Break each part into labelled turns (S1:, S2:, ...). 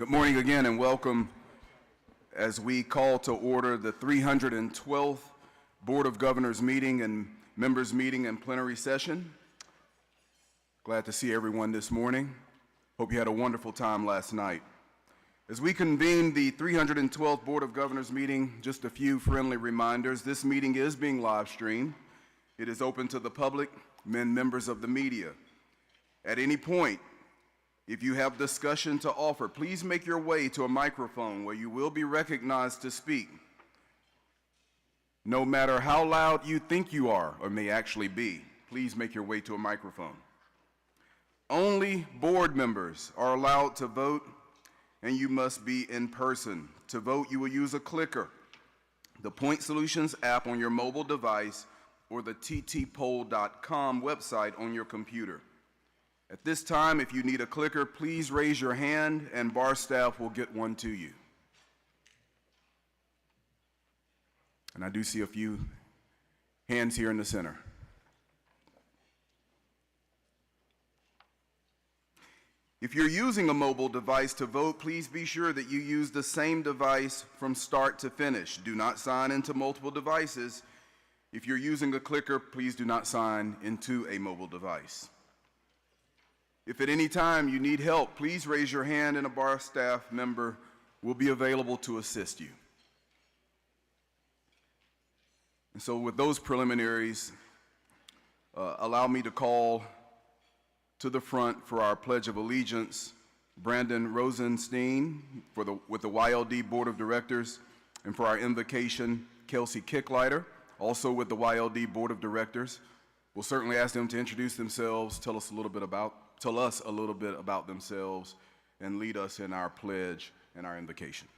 S1: Good morning again and welcome as we call to order the 312th Board of Governors meeting and members meeting and plenary session. Glad to see everyone this morning. Hope you had a wonderful time last night. As we convene the 312th Board of Governors meeting, just a few friendly reminders. This meeting is being live streamed. It is open to the public and members of the media. At any point, if you have discussion to offer, please make your way to a microphone where you will be recognized to speak. No matter how loud you think you are or may actually be, please make your way to a microphone. Only board members are allowed to vote, and you must be in person. To vote, you will use a clicker, the Point Solutions app on your mobile device, or the ttpoll.com website on your computer. At this time, if you need a clicker, please raise your hand and bar staff will get one to you. And I do see a few hands here in the center. If you're using a mobile device to vote, please be sure that you use the same device from start to finish. Do not sign into multiple devices. If you're using a clicker, please do not sign into a mobile device. If at any time you need help, please raise your hand and a bar staff member will be available to assist you. And so with those preliminaries, allow me to call to the front for our Pledge of Allegiance, Brandon Rosenstein with the YLD Board of Directors, and for our invocation, Kelsey Kicklighter, also with the YLD Board of Directors. We'll certainly ask them to introduce themselves, tell us a little bit about themselves, and lead us in our pledge and our invocation.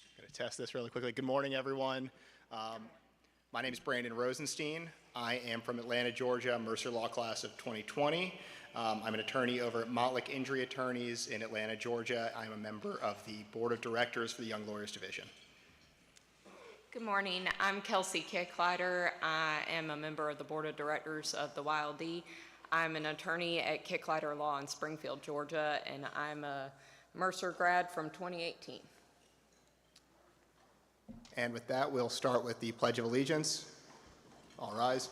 S2: I'm going to test this really quickly. Good morning, everyone. My name is Brandon Rosenstein. I am from Atlanta, Georgia, Mercer Law Class of 2020. I'm an attorney over at Mottlick Injury Attorneys in Atlanta, Georgia. I'm a member of the Board of Directors for the Young Lawyers Division.
S3: Good morning. I'm Kelsey Kicklighter. I am a member of the Board of Directors of the YLD. I'm an attorney at Kicklighter Law in Springfield, Georgia, and I'm a Mercer grad from 2018.
S2: And with that, we'll start with the Pledge of Allegiance. All rise.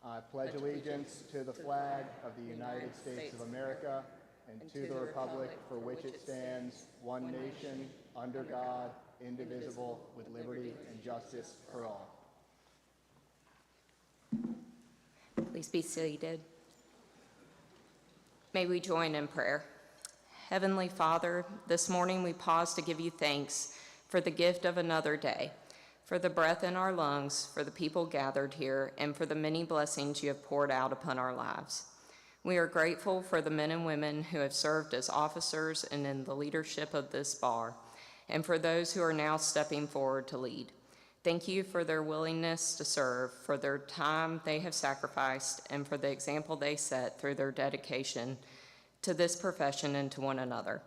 S2: I pledge allegiance to the flag of the United States of America and to the republic for which it stands, one nation, under God, indivisible, with liberty and justice for all.
S3: Please be seated. May we join in prayer. Heavenly Father, this morning we pause to give you thanks for the gift of another day, for the breath in our lungs, for the people gathered here, and for the many blessings you have poured out upon our lives. We are grateful for the men and women who have served as officers and in the leadership of this bar, and for those who are now stepping forward to lead. Thank you for their willingness to serve, for their time they have sacrificed, and for the example they set through their dedication to this profession and to one another.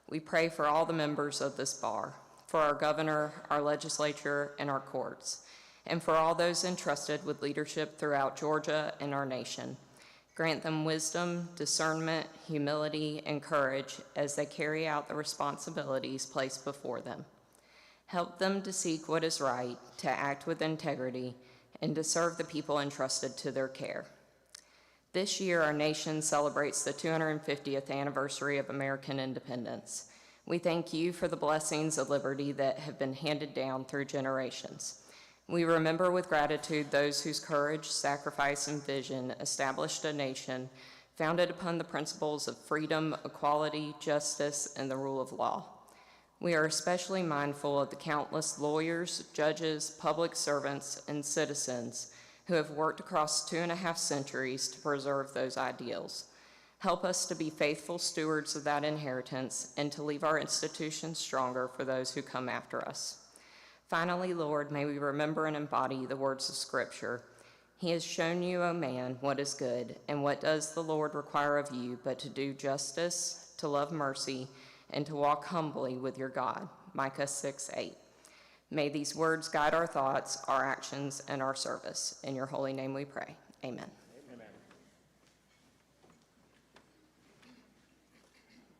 S3: We pray for all the members of this bar, for our governor, our legislature, and our courts, and for all those entrusted with leadership throughout Georgia and our nation. Grant them wisdom, discernment, humility, and courage as they carry out the responsibilities placed before them. Help them to seek what is right, to act with integrity, and to serve the people entrusted to their care. This year, our nation celebrates the 250th anniversary of American independence. We thank you for the blessings of liberty that have been handed down through generations. We remember with gratitude those whose courage, sacrifice, and vision established a nation founded upon the principles of freedom, equality, justice, and the rule of law. We are especially mindful of the countless lawyers, judges, public servants, and citizens who have worked across 2.5 centuries to preserve those ideals. Help us to be faithful stewards of that inheritance and to leave our institutions stronger for those who come after us. Finally, Lord, may we remember and embody the words of Scripture. He has shown you, O man, what is good, and what does the Lord require of you but to do justice, to love mercy, and to walk humbly with your God. Micah 6:8. May these words guide our thoughts, our actions, and our service. In your holy name we pray. Amen.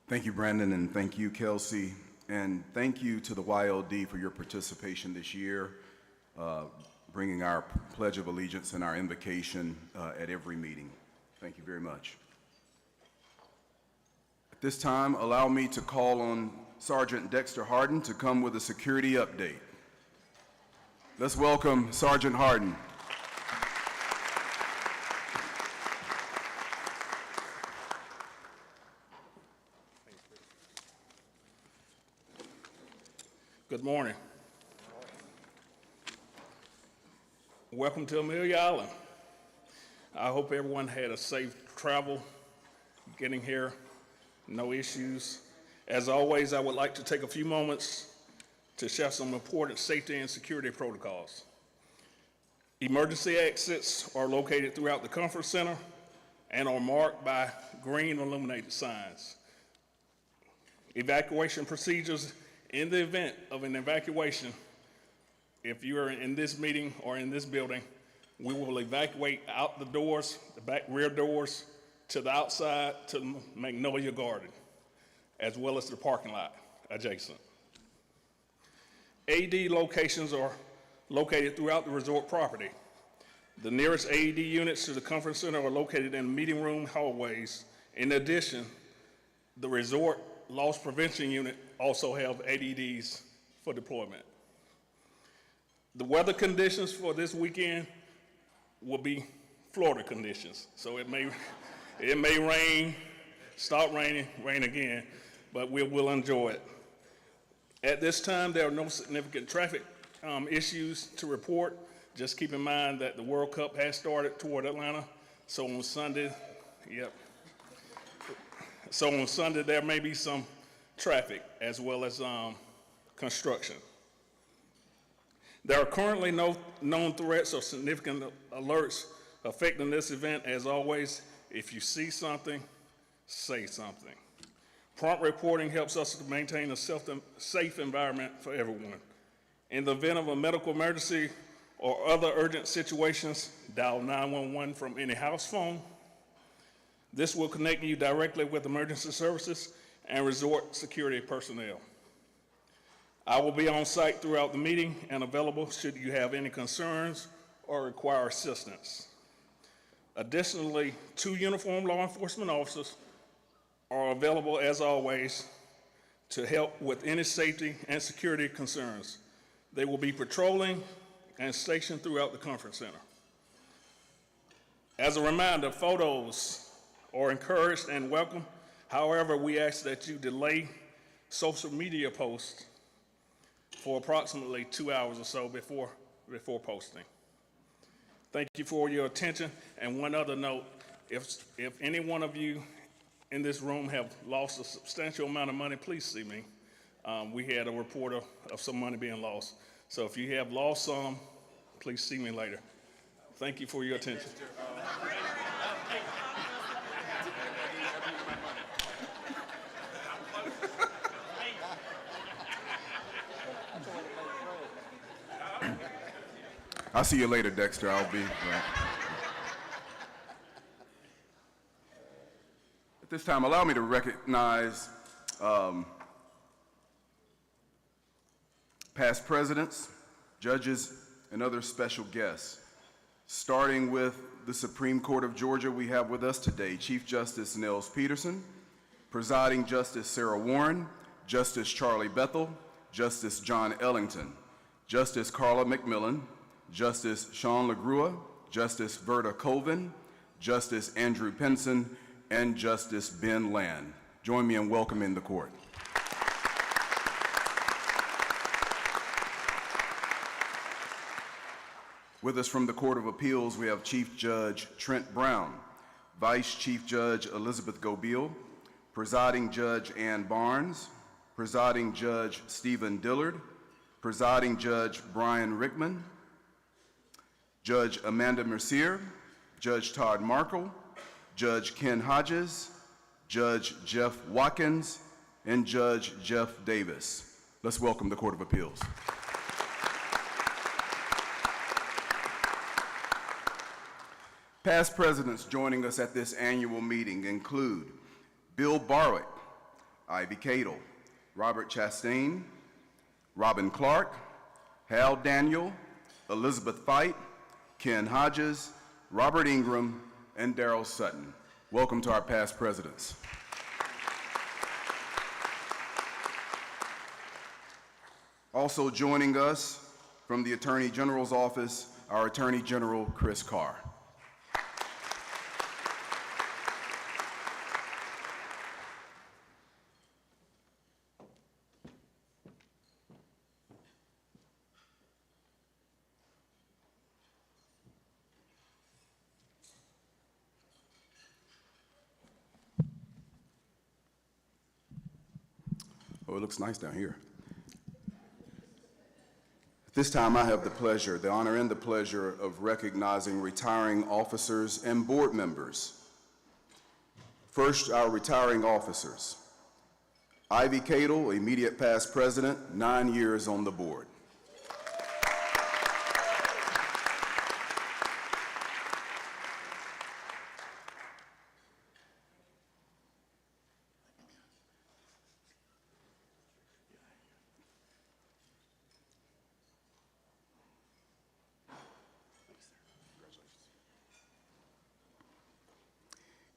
S1: Thank you, Brandon, and thank you, Kelsey. And thank you to the YLD for your participation this year, bringing our Pledge of Allegiance and our invocation at every meeting. Thank you very much. At this time, allow me to call on Sergeant Dexter Harden to come with a security update. Let's welcome Sergeant Harden.
S4: Good morning. Welcome to Amelia Island. I hope everyone had a safe travel getting here, no issues. As always, I would like to take a few moments to share some important safety and security protocols. Emergency exits are located throughout the conference center and are marked by green illuminated signs. Evacuation procedures: in the event of an evacuation, if you are in this meeting or in this building, we will evacuate out the doors, the back rear doors, to the outside to Magnolia Garden, as well as the parking lot adjacent. AED locations are located throughout the resort property. The nearest AED units to the conference center are located in meeting room hallways. In addition, the resort loss prevention unit also have AEDs for deployment. The weather conditions for this weekend will be Florida conditions. So it may rain, start raining, rain again, but we will enjoy it. At this time, there are no significant traffic issues to report. Just keep in mind that the World Cup has started toward Atlanta. So on Sunday, there may be some traffic as well as construction. There are currently no known threats or significant alerts affecting this event. As always, if you see something, say something. Prompt reporting helps us to maintain a safe environment for everyone. In the event of a medical emergency or other urgent situations, dial 911 from any house phone. This will connect you directly with emergency services and resort security personnel. I will be on site throughout the meeting and available should you have any concerns or require assistance. Additionally, 2 uniformed law enforcement officers are available as always to help with any safety and security concerns. They will be patrolling and stationed throughout the conference center. As a reminder, photos are encouraged and welcome. However, we ask that you delay social media posts for approximately 2 hours or so before posting. Thank you for your attention. And one other note, if any one of you in this room have lost a substantial amount of money, please see me. We had a report of some money being lost. So if you have lost some, please see me later. Thank you for your attention.
S1: I'll see you later, Dexter. I'll be right. At this time, allow me to recognize past presidents, judges, and other special guests. Starting with the Supreme Court of Georgia, we have with us today Chief Justice Nels Peterson, Presiding Justice Sarah Warren, Justice Charlie Bethel, Justice John Ellington, Justice Carla McMillan, Justice Sean LaGrua, Justice Verda Colvin, Justice Andrew Pinson, and Justice Ben Land. Join me in welcoming the court. With us from the Court of Appeals, we have Chief Judge Trent Brown, Vice Chief Judge Elizabeth Gobeil, Presiding Judge Ann Barnes, Presiding Judge Stephen Dillard, Presiding Judge Brian Rickman, Judge Amanda Mercier, Judge Todd Markle, Judge Ken Hodges, Judge Jeff Watkins, and Judge Jeff Davis. Let's welcome the Court of Appeals. Past presidents joining us at this annual meeting include Bill Barwick, Ivy Cadle, Robert Chastain, Robin Clark, Hal Daniel, Elizabeth Fight, Ken Hodges, Robert Ingram, and Darrell Sutton. Welcome to our past presidents. Also joining us from the Attorney General's office, our Attorney General, Chris Carr. Oh, it looks nice down here. At this time, I have the honor and the pleasure of recognizing retiring officers and board members. First, our retiring officers. Ivy Cadle, immediate past president, 9 years on the board.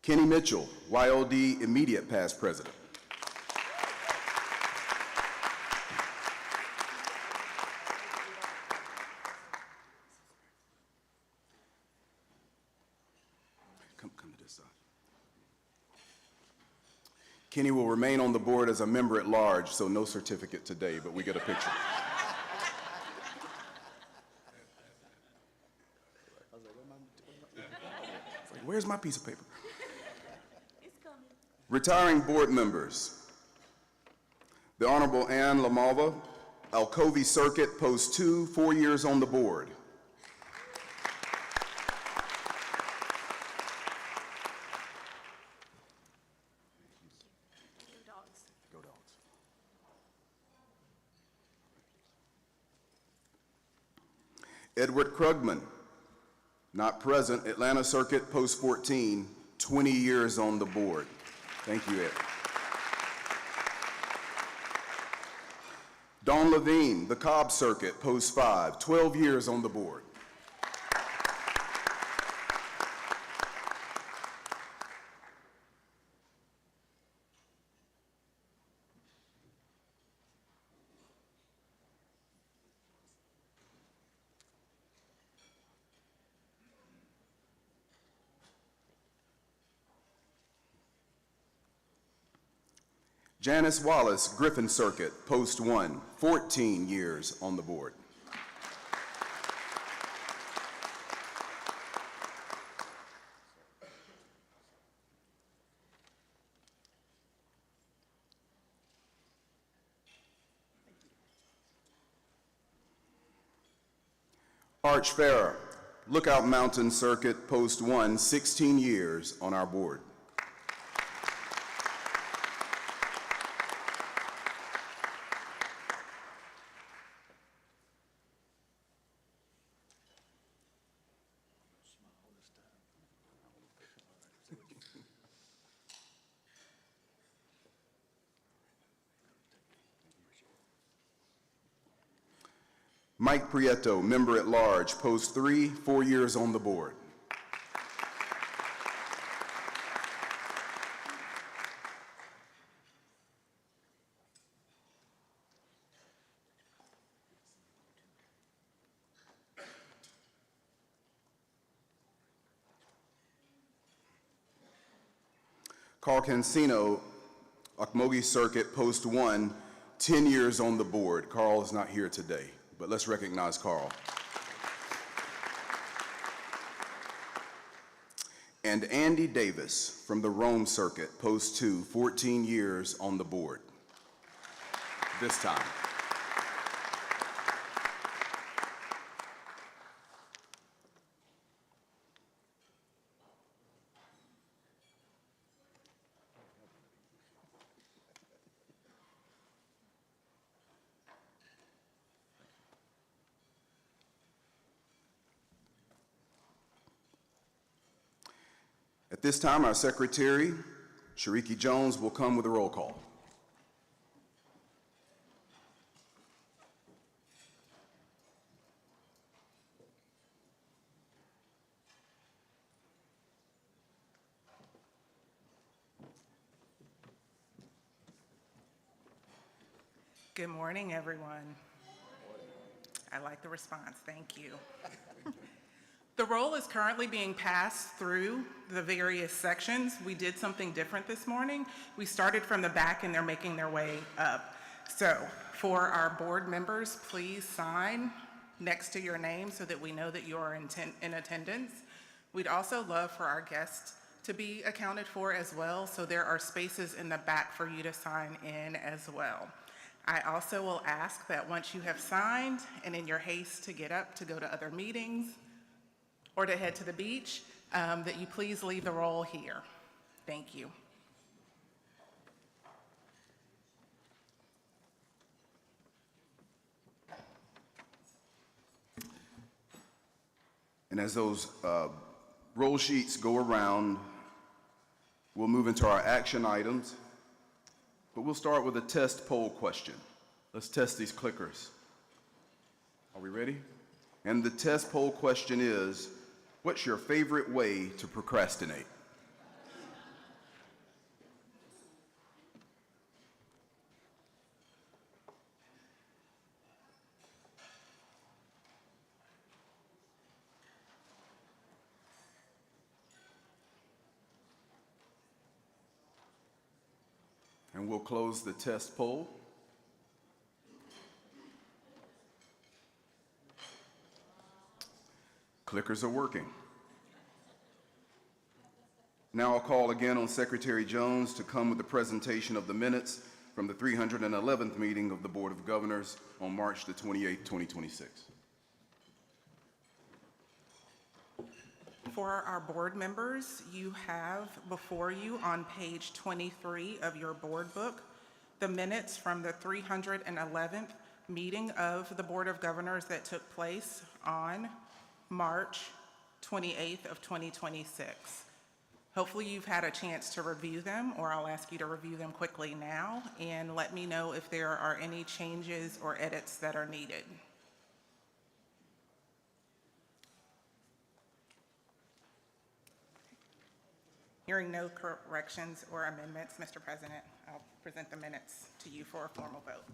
S1: Kenny Mitchell, YOD immediate past president. Come to this side. Kenny will remain on the board as a member at large, so no certificate today, but we get a picture. Where's my piece of paper? Retiring board members. The Honorable Ann LaMalva, Alcovey Circuit, Post 2, 4 years on the board. Go Dogs. Edward Krugman, not present, Atlanta Circuit, Post 14, 20 years on the board. Thank you, Ed. Dawn Levine, the Cobb Circuit, Post 5, 12 years on the board. Janice Wallace, Griffin Circuit, Post 1, 14 years on the board. Arch Farah, Lookout Mountain Circuit, Post 1, 16 years on our board. Mike Prieto, member at large, Post 3, 4 years on the board. Carl Cancino, Ocmulgee Circuit, Post 1, 10 years on the board. Carl is not here today, but let's recognize Carl. And Andy Davis from the Rome Circuit, Post 2, 14 years on the board. This time. this time, our secretary, Shariki Jones, will come with a roll call.
S5: Good morning, everyone. I like the response, thank you. The roll is currently being passed through the various sections. We did something different this morning. We started from the back and they're making their way up. So for our board members, please sign next to your name so that we know that you are in attendance. We'd also love for our guests to be accounted for as well, so there are spaces in the back for you to sign in as well. I also will ask that once you have signed and in your haste to get up to go to other meetings or to head to the beach, that you please leave the roll here. Thank you.
S1: And as those roll sheets go around, we'll move into our action items. But we'll start with a test poll question. Let's test these clickers. Are we ready? And the test poll question is, what's your favorite way to procrastinate? And we'll close the test poll. Clickers are working. Now I'll call again on Secretary Jones to come with the presentation of the minutes from the 311th meeting of the Board of Governors on March the 28th, 2026.
S5: For our board members, you have before you on page 23 of your board book the minutes from the 311th meeting of the Board of Governors that took place on March 28th of 2026. Hopefully you've had a chance to review them, or I'll ask you to review them quickly now and let me know if there are any changes or edits that are needed. Hearing no corrections or amendments, Mr. President, I'll present the minutes to you for a formal vote.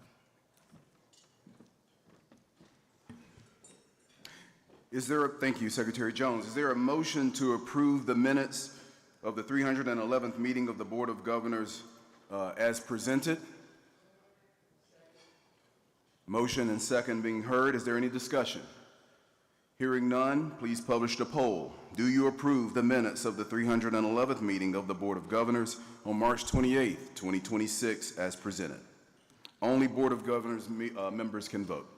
S1: Thank you, Secretary Jones. Is there a motion to approve the minutes of the 311th meeting of the Board of Governors as presented? Motion and second being heard. Is there any discussion? Hearing none, please publish the poll. Do you approve the minutes of the 311th meeting of the Board of Governors on March 28th, 2026 as presented? Only Board of Governors members can vote.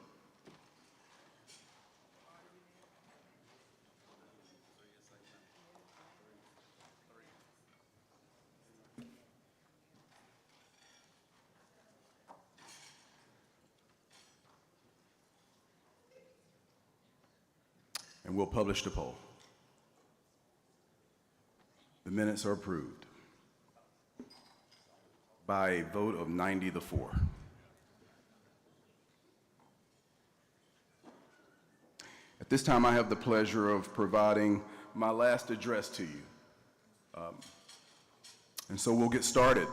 S1: And we'll publish the poll. The minutes are approved by a vote of 90-4. At this time, I have the pleasure of providing my last address to you. And so we'll get started.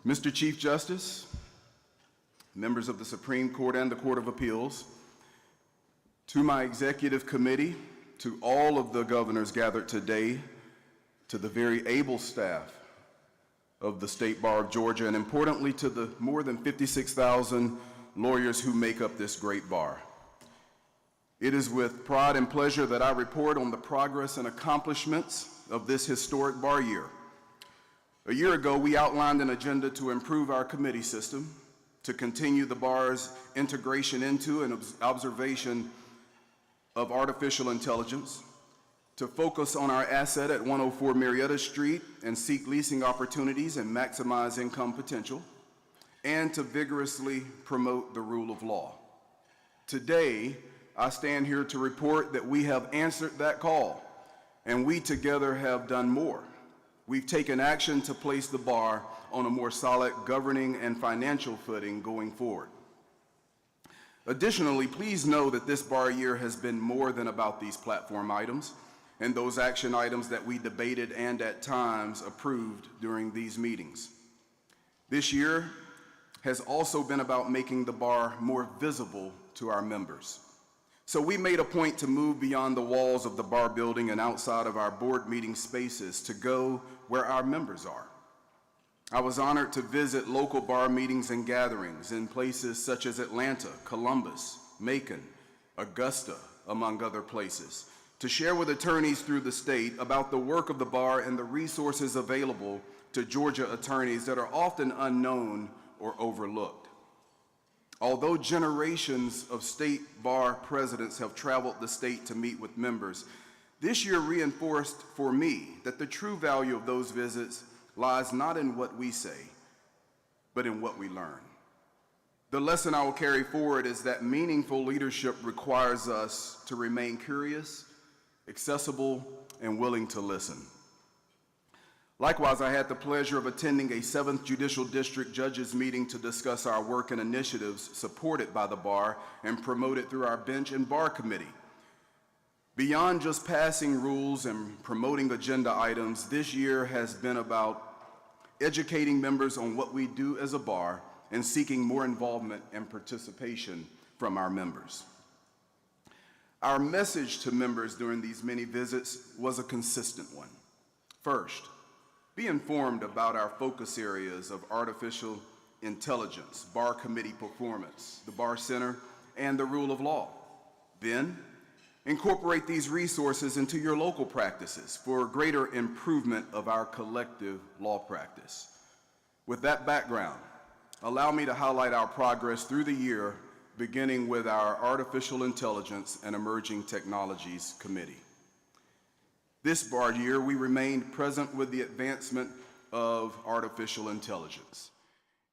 S1: Mr. Chief Justice, members of the Supreme Court and the Court of Appeals, to my executive committee, to all of the governors gathered today, to the very able staff of the State Bar of Georgia, and importantly to the more than 56,000 lawyers who make up this great bar. It is with pride and pleasure that I report on the progress and accomplishments of this historic bar year. A year ago, we outlined an agenda to improve our committee system, to continue the bar's integration into and observation of artificial intelligence, to focus on our asset at 104 Marietta Street and seek leasing opportunities and maximize income potential, and to vigorously promote the rule of law. Today, I stand here to report that we have answered that call and we together have done more. We've taken action to place the bar on a more solid governing and financial footing going forward. Additionally, please know that this bar year has been more than about these platform items and those action items that we debated and at times approved during these meetings. This year has also been about making the bar more visible to our members. So we made a point to move beyond the walls of the bar building and outside of our board meeting spaces to go where our members are. I was honored to visit local bar meetings and gatherings in places such as Atlanta, Columbus, Macon, Augusta, among other places, to share with attorneys through the state about the work of the bar and the resources available to Georgia attorneys that are often unknown or overlooked. Although generations of state bar presidents have traveled the state to meet with members, this year reinforced for me that the true value of those visits lies not in what we say, but in what we learn. The lesson I will carry forward is that meaningful leadership requires us to remain curious, accessible, and willing to listen. Likewise, I had the pleasure of attending a 7th Judicial District Judges meeting to discuss our work and initiatives supported by the bar and promoted through our bench and bar committee. Beyond just passing rules and promoting agenda items, this year has been about educating members on what we do as a bar and seeking more involvement and participation from our members. Our message to members during these many visits was a consistent one. First, be informed about our focus areas of artificial intelligence, bar committee performance, the Bar Center, and the rule of law. Then, incorporate these resources into your local practices for greater improvement of our collective law practice. With that background, allow me to highlight our progress through the year, beginning with our Artificial Intelligence and Emerging Technologies Committee. This bar year, we remained present with the advancement of artificial intelligence.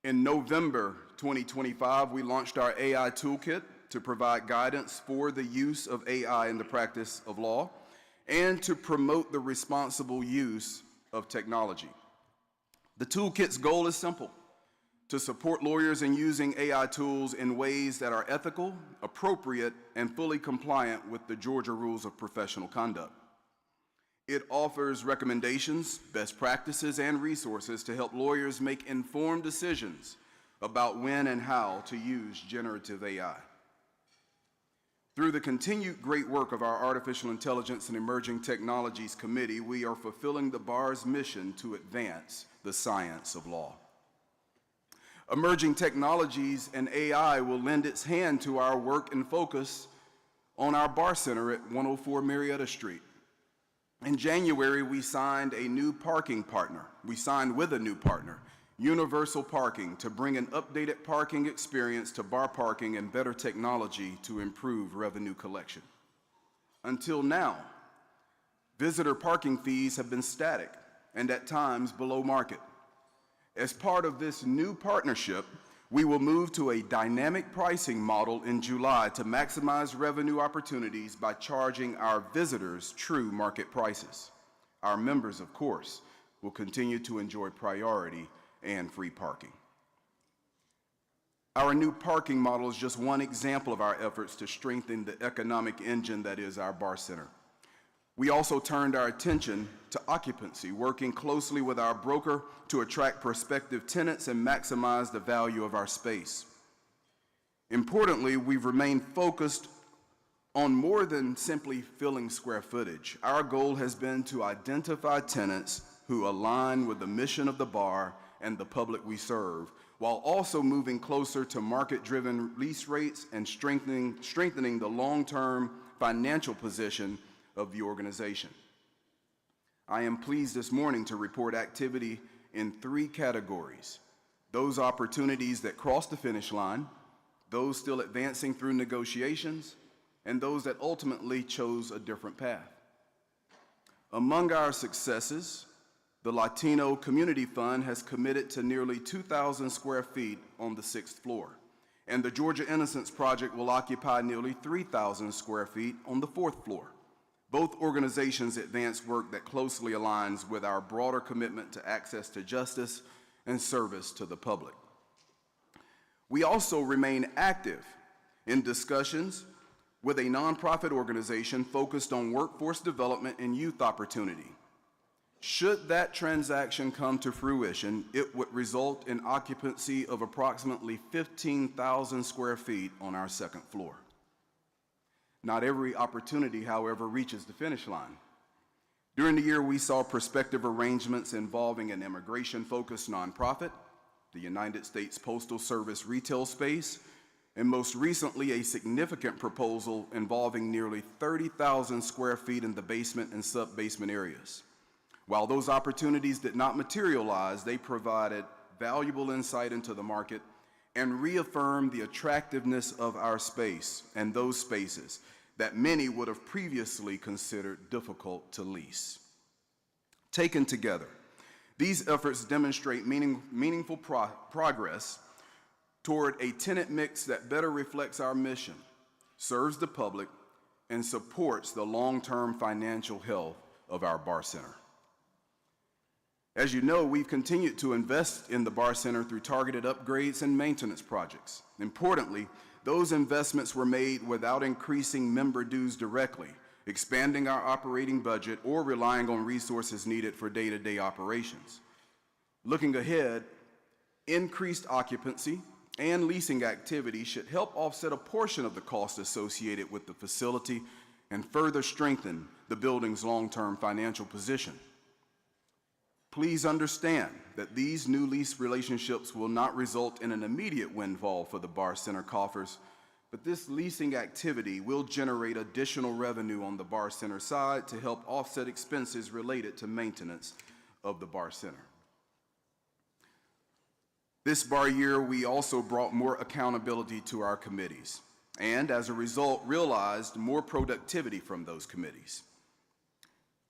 S1: In November 2025, we launched our AI Toolkit to provide guidance for the use of AI in the practice of law and to promote the responsible use of technology. The toolkit's goal is simple: to support lawyers in using AI tools in ways that are ethical, appropriate, and fully compliant with the Georgia Rules of Professional Conduct. It offers recommendations, best practices, and resources to help lawyers make informed decisions about when and how to use generative AI. Through the continued great work of our Artificial Intelligence and Emerging Technologies Committee, we are fulfilling the bar's mission to advance the science of law. Emerging technologies and AI will lend its hand to our work and focus on our Bar Center at 104 Marietta Street. In January, we signed with a new partner, Universal Parking, to bring an updated parking experience to bar parking and better technology to improve revenue collection. Until now, visitor parking fees have been static and at times below market. As part of this new partnership, we will move to a dynamic pricing model in July to maximize revenue opportunities by charging our visitors true market prices. Our members, of course, will continue to enjoy priority and free parking. Our new parking model is just one example of our efforts to strengthen the economic engine that is our Bar Center. We also turned our attention to occupancy, working closely with our broker to attract prospective tenants and maximize the value of our space. Importantly, we've remained focused on more than simply filling square footage. Our goal has been to identify tenants who align with the mission of the bar and the public we serve, while also moving closer to market-driven lease rates and strengthening the long-term financial position of the organization. I am pleased this morning to report activity in 3 categories: those opportunities that crossed the finish line, those still advancing through negotiations, and those that ultimately chose a different path. Among our successes, the Latino Community Fund has committed to nearly 2,000 square feet on the 6th floor, and the Georgia Innocence Project will occupy nearly 3,000 square feet on the 4th floor. Both organizations advance work that closely aligns with our broader commitment to access to justice and service to the public. We also remain active in discussions with a nonprofit organization focused on workforce development and youth opportunity. Should that transaction come to fruition, it would result in occupancy of approximately 15,000 square feet on our second floor. Not every opportunity, however, reaches the finish line. During the year, we saw prospective arrangements involving an immigration-focused nonprofit, the United States Postal Service retail space, and most recently, a significant proposal involving nearly 30,000 square feet in the basement and sub-basement areas. While those opportunities did not materialize, they provided valuable insight into the market and reaffirmed the attractiveness of our space and those spaces that many would have previously considered difficult to lease. Taken together, these efforts demonstrate meaningful progress toward a tenant mix that better reflects our mission, serves the public, and supports the long-term financial health of our Bar Center. As you know, we've continued to invest in the Bar Center through targeted upgrades and maintenance projects. Importantly, those investments were made without increasing member dues directly, expanding our operating budget, or relying on resources needed for day-to-day operations. Looking ahead, increased occupancy and leasing activity should help offset a portion of the cost associated with the facility and further strengthen the building's long-term financial position. Please understand that these new lease relationships will not result in an immediate windfall for the Bar Center coffers, but this leasing activity will generate additional revenue on the Bar Center side to help offset expenses related to maintenance of the Bar Center. This bar year, we also brought more accountability to our committees, and as a result, realized more productivity from those committees.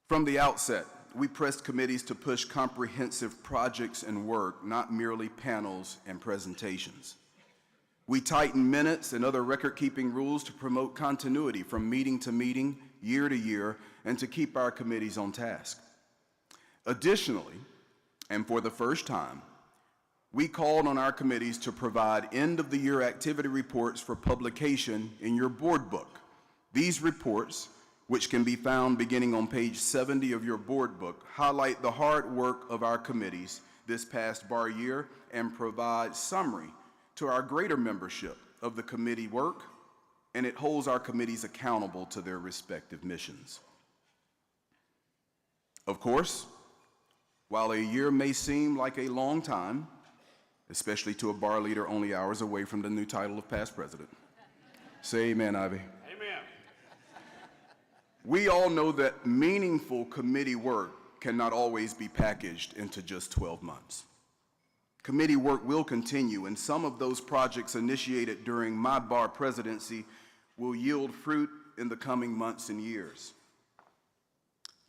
S1: From the outset, we pressed committees to push comprehensive projects and work, not merely panels and presentations. We tightened minutes and other record-keeping rules to promote continuity from meeting to meeting, year to year, and to keep our committees on task. Additionally, and for the first time, we called on our committees to provide end-of-the-year activity reports for publication in your board book. These reports, which can be found beginning on page 70 of your board book, highlight the hard work of our committees this past bar year and provide summary to our greater membership of the committee work, and it holds our committees accountable to their respective missions. Of course, while a year may seem like a long time, especially to a bar leader only hours away from the new title of past president, say amen, Ivy.
S4: Amen.
S1: We all know that meaningful committee work cannot always be packaged into just 12 months. Committee work will continue, and some of those projects initiated during my bar presidency will yield fruit in the coming months and years.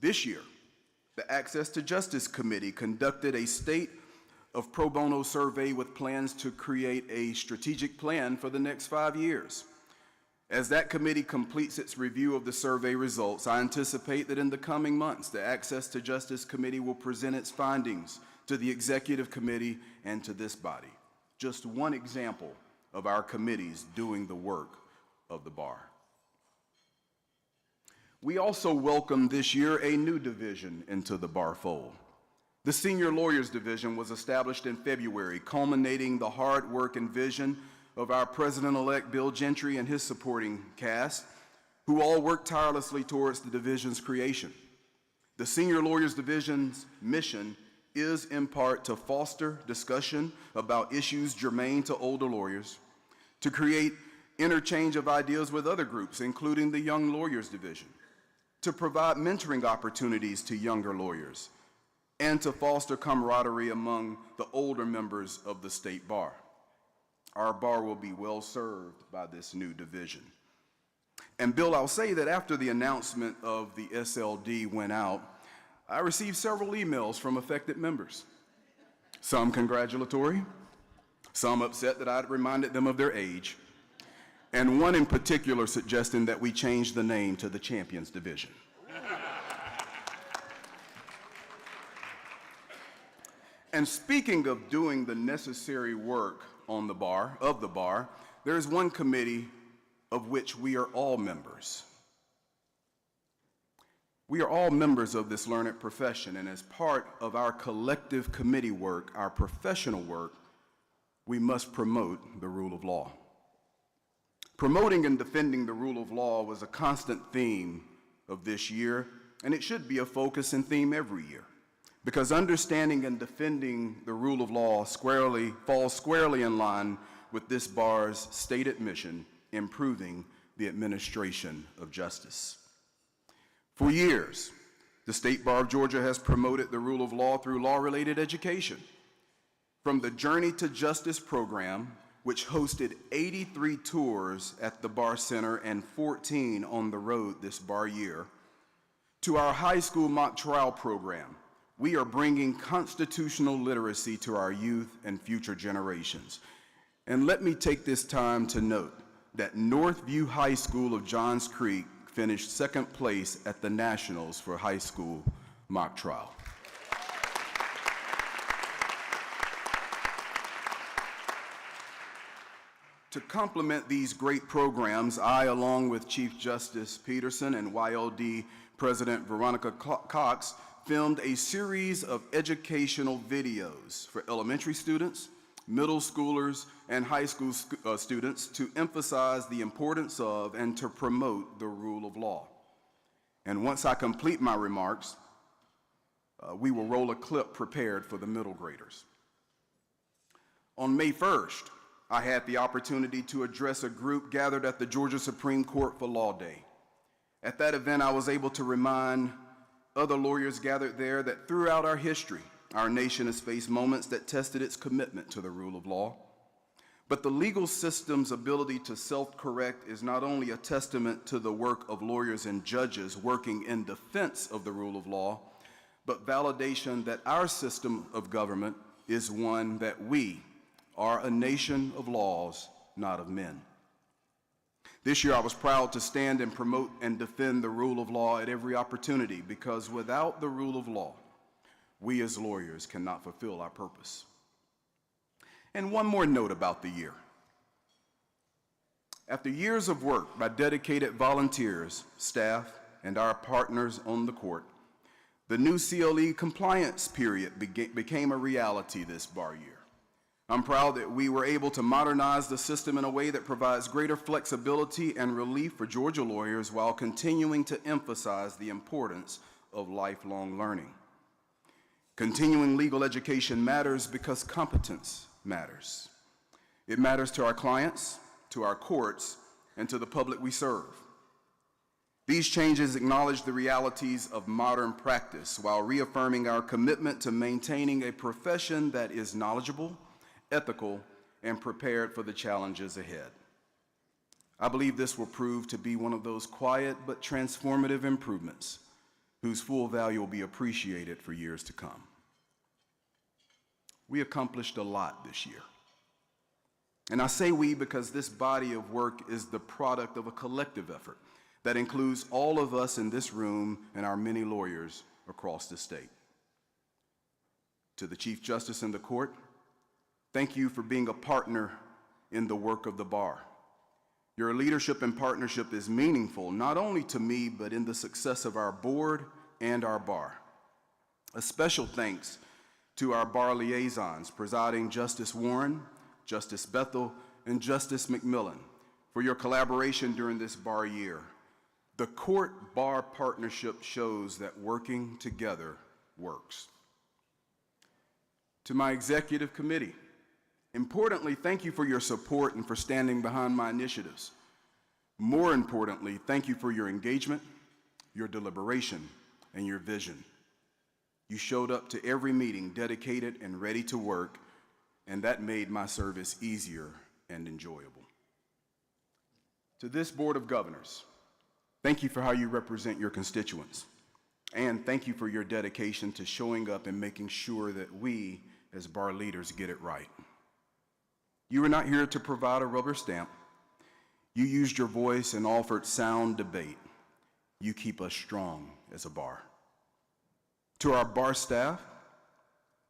S1: This year, the Access to Justice Committee conducted a state of pro bono survey with plans to create a strategic plan for the next 5 years. As that committee completes its review of the survey results, I anticipate that in the coming months, the Access to Justice Committee will present its findings to the Executive Committee and to this body. Just one example of our committees doing the work of the bar. We also welcomed this year a new division into the bar fold. The Senior Lawyers Division was established in February, culminating the hard work and vision of our President-elect Bill Gentry and his supporting cast, who all worked tirelessly towards the division's creation. The Senior Lawyers Division's mission is in part to foster discussion about issues germane to older lawyers, to create interchange of ideas with other groups, including the Young Lawyers Division, to provide mentoring opportunities to younger lawyers, and to foster camaraderie among the older members of the state bar. Our bar will be well served by this new division. And Bill, I'll say that after the announcement of the SLD went out, I received several emails from affected members. Some congratulatory, some upset that I'd reminded them of their age, and one in particular suggesting that we change the name to the Champions Division. And speaking of doing the necessary work on the bar, there is one committee of which we are all members. We are all members of this learned profession, and as part of our collective committee work, our professional work, we must promote the rule of law. Promoting and defending the rule of law was a constant theme of this year, and it should be a focus and theme every year, because understanding and defending the rule of law falls squarely in line with this bar's stated mission, improving the administration of justice. For years, the State Bar of Georgia has promoted the rule of law through law-related education. From the Journey to Justice program, which hosted 83 tours at the Bar Center and 14 on the road this bar year, to our high school mock trial program, we are bringing constitutional literacy to our youth and future generations. And let me take this time to note that Northview High School of Johns Creek finished second place at the Nationals for high school mock trial. To complement these great programs, I, along with Chief Justice Peterson and YLD President Veronica Cox, filmed a series of educational videos for elementary students, middle schoolers, and high school students to emphasize the importance of and to promote the rule of law. And once I complete my remarks, we will roll a clip prepared for the middle graders. On May 1st, I had the opportunity to address a group gathered at the Georgia Supreme Court for Law Day. At that event, I was able to remind other lawyers gathered there that throughout our history, our nation has faced moments that tested its commitment to the rule of law. But the legal system's ability to self-correct is not only a testament to the work of lawyers and judges working in defense of the rule of law, but validation that our system of government is one that we are a nation of laws, not of men. This year, I was proud to stand and promote and defend the rule of law at every opportunity, because without the rule of law, we as lawyers cannot fulfill our purpose. And one more note about the year. After years of work by dedicated volunteers, staff, and our partners on the court, the new CLE compliance period became a reality this bar year. I'm proud that we were able to modernize the system in a way that provides greater flexibility and relief for Georgia lawyers while continuing to emphasize the importance of lifelong learning. Continuing legal education matters because competence matters. It matters to our clients, to our courts, and to the public we serve. These changes acknowledge the realities of modern practice while reaffirming our commitment to maintaining a profession that is knowledgeable, ethical, and prepared for the challenges ahead. I believe this will prove to be one of those quiet but transformative improvements whose full value will be appreciated for years to come. We accomplished a lot this year. And I say we because this body of work is the product of a collective effort that includes all of us in this room and our many lawyers across the state. To the Chief Justice and the court, thank you for being a partner in the work of the bar. Your leadership and partnership is meaningful, not only to me, but in the success of our board and our bar. A special thanks to our bar liaisons, Presiding Justice Warren, Justice Bethel, and Justice McMillan, for your collaboration during this bar year. The court-bar partnership shows that working together works. To my executive committee, importantly, thank you for your support and for standing behind my initiatives. More importantly, thank you for your engagement, your deliberation, and your vision. You showed up to every meeting dedicated and ready to work, and that made my service easier and enjoyable. To this Board of Governors, thank you for how you represent your constituents, and thank you for your dedication to showing up and making sure that we, as bar leaders, get it right. You were not here to provide a rubber stamp. You used your voice and offered sound debate. You keep us strong as a bar. To our bar staff,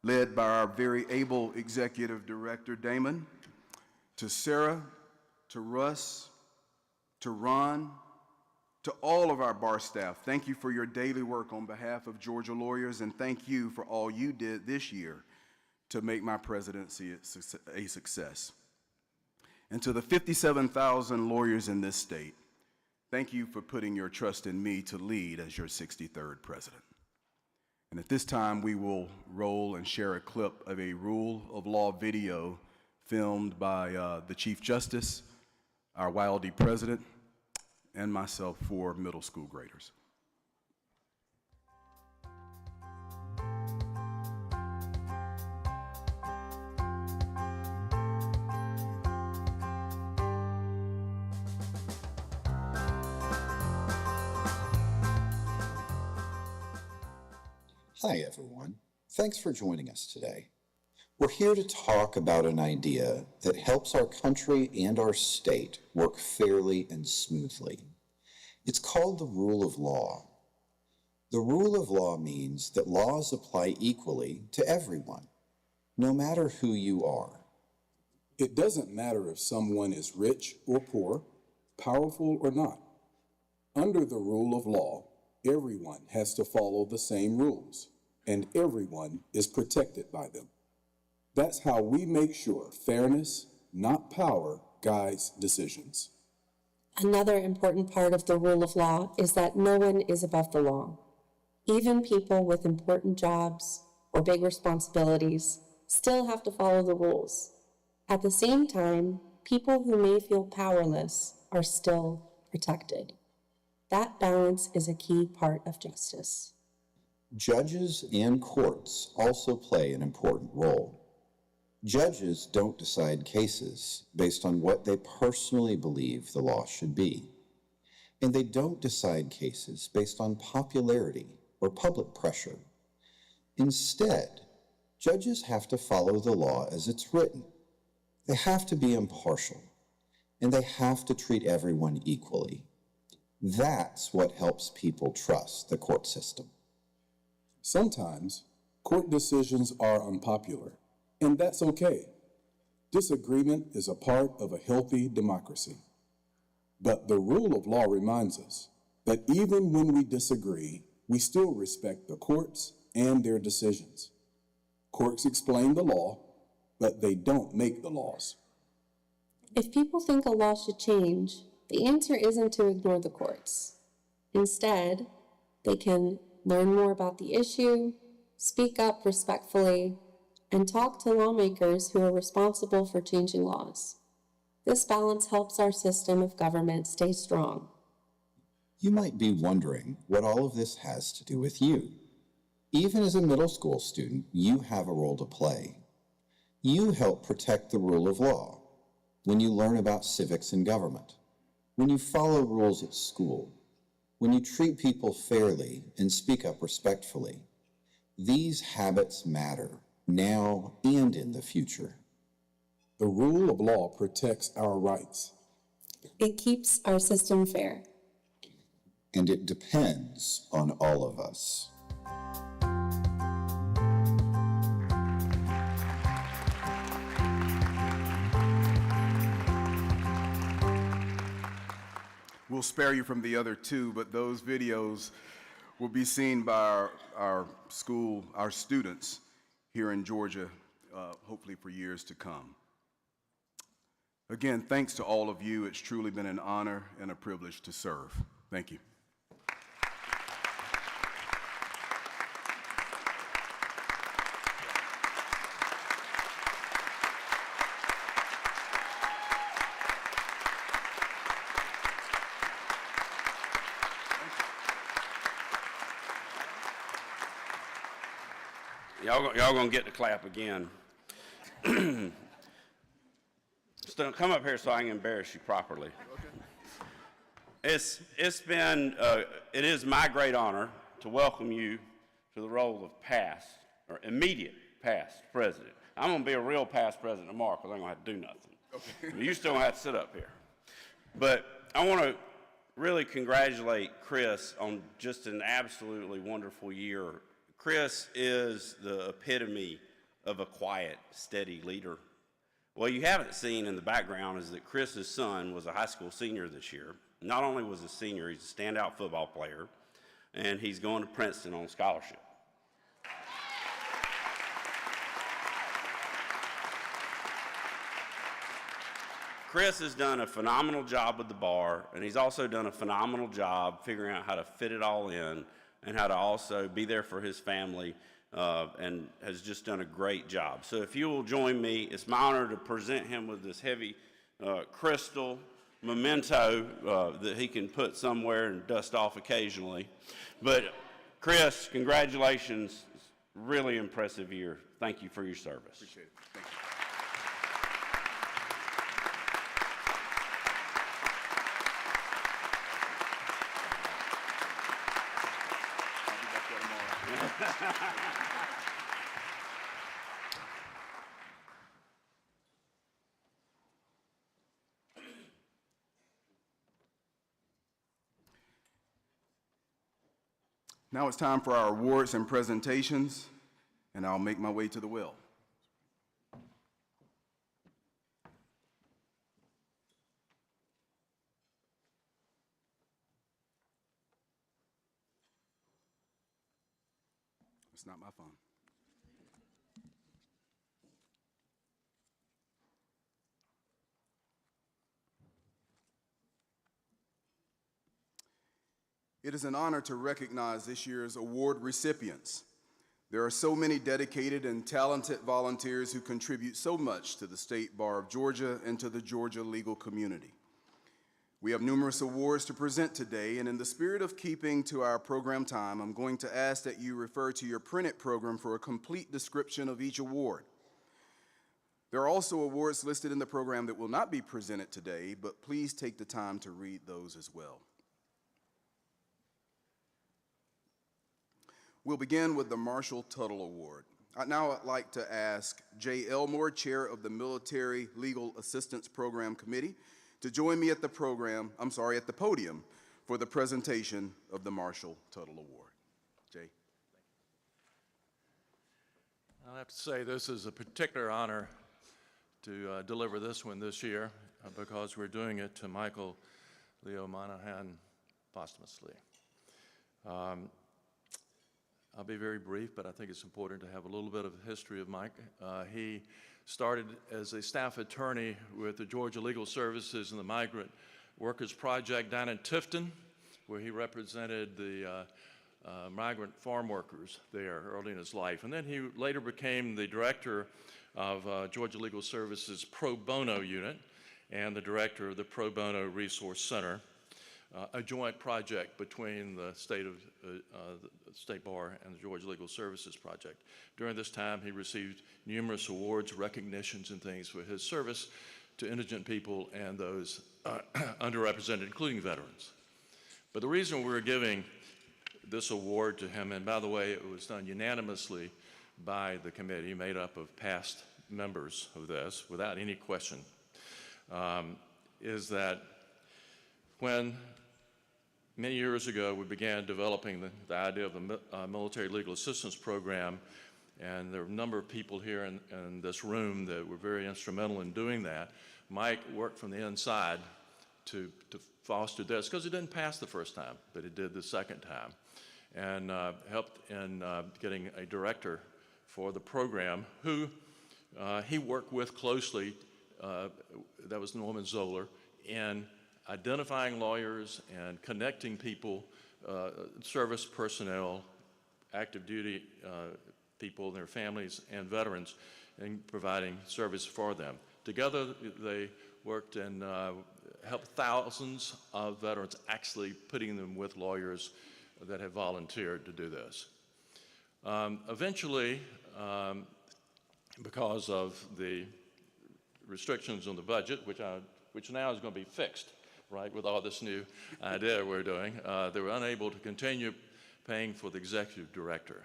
S1: led by our very able executive director, Damon, to Sarah, to Russ, to Ron, to all of our bar staff, thank you for your daily work on behalf of Georgia lawyers, and thank you for all you did this year to make my presidency a success. And to the 57,000 lawyers in this state, thank you for putting your trust in me to lead as your 63rd president. And at this time, we will roll and share a clip of a rule of law video filmed by the Chief Justice, our Wildy president, and myself for middle school graders.
S6: Hi, everyone. Thanks for joining us today. We're here to talk about an idea that helps our country and our state work fairly and smoothly. It's called the rule of law. The rule of law means that laws apply equally to everyone, no matter who you are.
S7: It doesn't matter if someone is rich or poor, powerful or not. Under the rule of law, everyone has to follow the same rules, and everyone is protected by them. That's how we make sure fairness, not power, guides decisions.
S8: Another important part of the rule of law is that no one is above the law. Even people with important jobs or big responsibilities still have to follow the rules. At the same time, people who may feel powerless are still protected. That balance is a key part of justice.
S6: Judges and courts also play an important role. Judges don't decide cases based on what they personally believe the law should be. And they don't decide cases based on popularity or public pressure. Instead, judges have to follow the law as it's written. They have to be impartial, and they have to treat everyone equally. That's what helps people trust the court system.
S7: Sometimes court decisions are unpopular, and that's okay. Disagreement is a part of a healthy democracy. But the rule of law reminds us that even when we disagree, we still respect the courts and their decisions. Courts explain the law, but they don't make the laws.
S8: If people think a law should change, the answer isn't to ignore the courts. Instead, they can learn more about the issue, speak up respectfully, and talk to lawmakers who are responsible for changing laws. This balance helps our system of government stay strong.
S6: You might be wondering what all of this has to do with you. Even as a middle school student, you have a role to play. You help protect the rule of law when you learn about civics and government, when you follow rules at school, when you treat people fairly and speak up respectfully. These habits matter now and in the future.
S7: The rule of law protects our rights.
S8: It keeps our system fair.
S6: And it depends on all of us.
S1: We'll spare you from the other two, but those videos will be seen by our school, our students here in Georgia, hopefully for years to come. Again, thanks to all of you. It's truly been an honor and a privilege to serve. Thank you.
S9: Y'all gonna get the clap again. So come up here so I can embarrass you properly. It is my great honor to welcome you to the role of past or immediate past president. I'm gonna be a real past president tomorrow because I'm gonna have to do nothing. Okay. You still gonna have to sit up here. But I want to really congratulate Chris on just an absolutely wonderful year. Chris is the epitome of a quiet, steady leader. What you haven't seen in the background is that Chris's son was a high school senior this year. Not only was a senior, he's a standout football player, and he's going to Princeton on scholarship. Chris has done a phenomenal job with the bar, and he's also done a phenomenal job figuring out how to fit it all in and how to also be there for his family, and has just done a great job. So if you will join me, it's my honor to present him with this heavy crystal memento that he can put somewhere and dust off occasionally. But Chris, congratulations. Really impressive year. Thank you for your service.
S1: Appreciate it. Thank you. Now it's time for our awards and presentations, and I'll make my way to the well. It's not my phone. It is an honor to recognize this year's award recipients. There are so many dedicated and talented volunteers who contribute so much to the State Bar of Georgia and to the Georgia legal community. We have numerous awards to present today, and in the spirit of keeping to our program time, I'm going to ask that you refer to your printed program for a complete description of each award. There are also awards listed in the program that will not be presented today, but please take the time to read those as well. We'll begin with the Marshall Tuttle Award. Now I'd like to ask Jay Elmore, Chair of the Military Legal Assistance Program Committee, to join me at the podium for the presentation of the Marshall Tuttle Award. Jay.
S10: I'll have to say this is a particular honor to deliver this one this year because we're doing it to Michael Leo Monahan posthumously. I'll be very brief, but I think it's important to have a little bit of a history of Mike. He started as a staff attorney with the Georgia Legal Services and the Migrant Workers Project down in Tifton, where he represented the migrant farm workers there early in his life. And then he later became the director of Georgia Legal Services Pro Bono Unit and the director of the Pro Bono Resource Center, a joint project between the State Bar and the Georgia Legal Services Project. During this time, he received numerous awards, recognitions, and things for his service to indigent people and those underrepresented, including veterans. But the reason we're giving this award to him, and by the way, it was done unanimously by the committee, made up of past members of this, without any question, is that when many years ago we began developing the idea of the Military Legal Assistance Program, and there are a number of people here in this room that were very instrumental in doing that. Mike worked from the inside to foster this, because it didn't pass the first time, but it did the second time, and helped in getting a director for the program who he worked with closely, that was Norman Zoller, in identifying lawyers and connecting people, service personnel, active duty people and their families, and veterans, and providing service for them. Together, they worked and helped thousands of veterans, actually putting them with lawyers that have volunteered to do this. Eventually, because of the restrictions on the budget, which now is going to be fixed, right, with all this new idea we're doing, they were unable to continue paying for the executive director.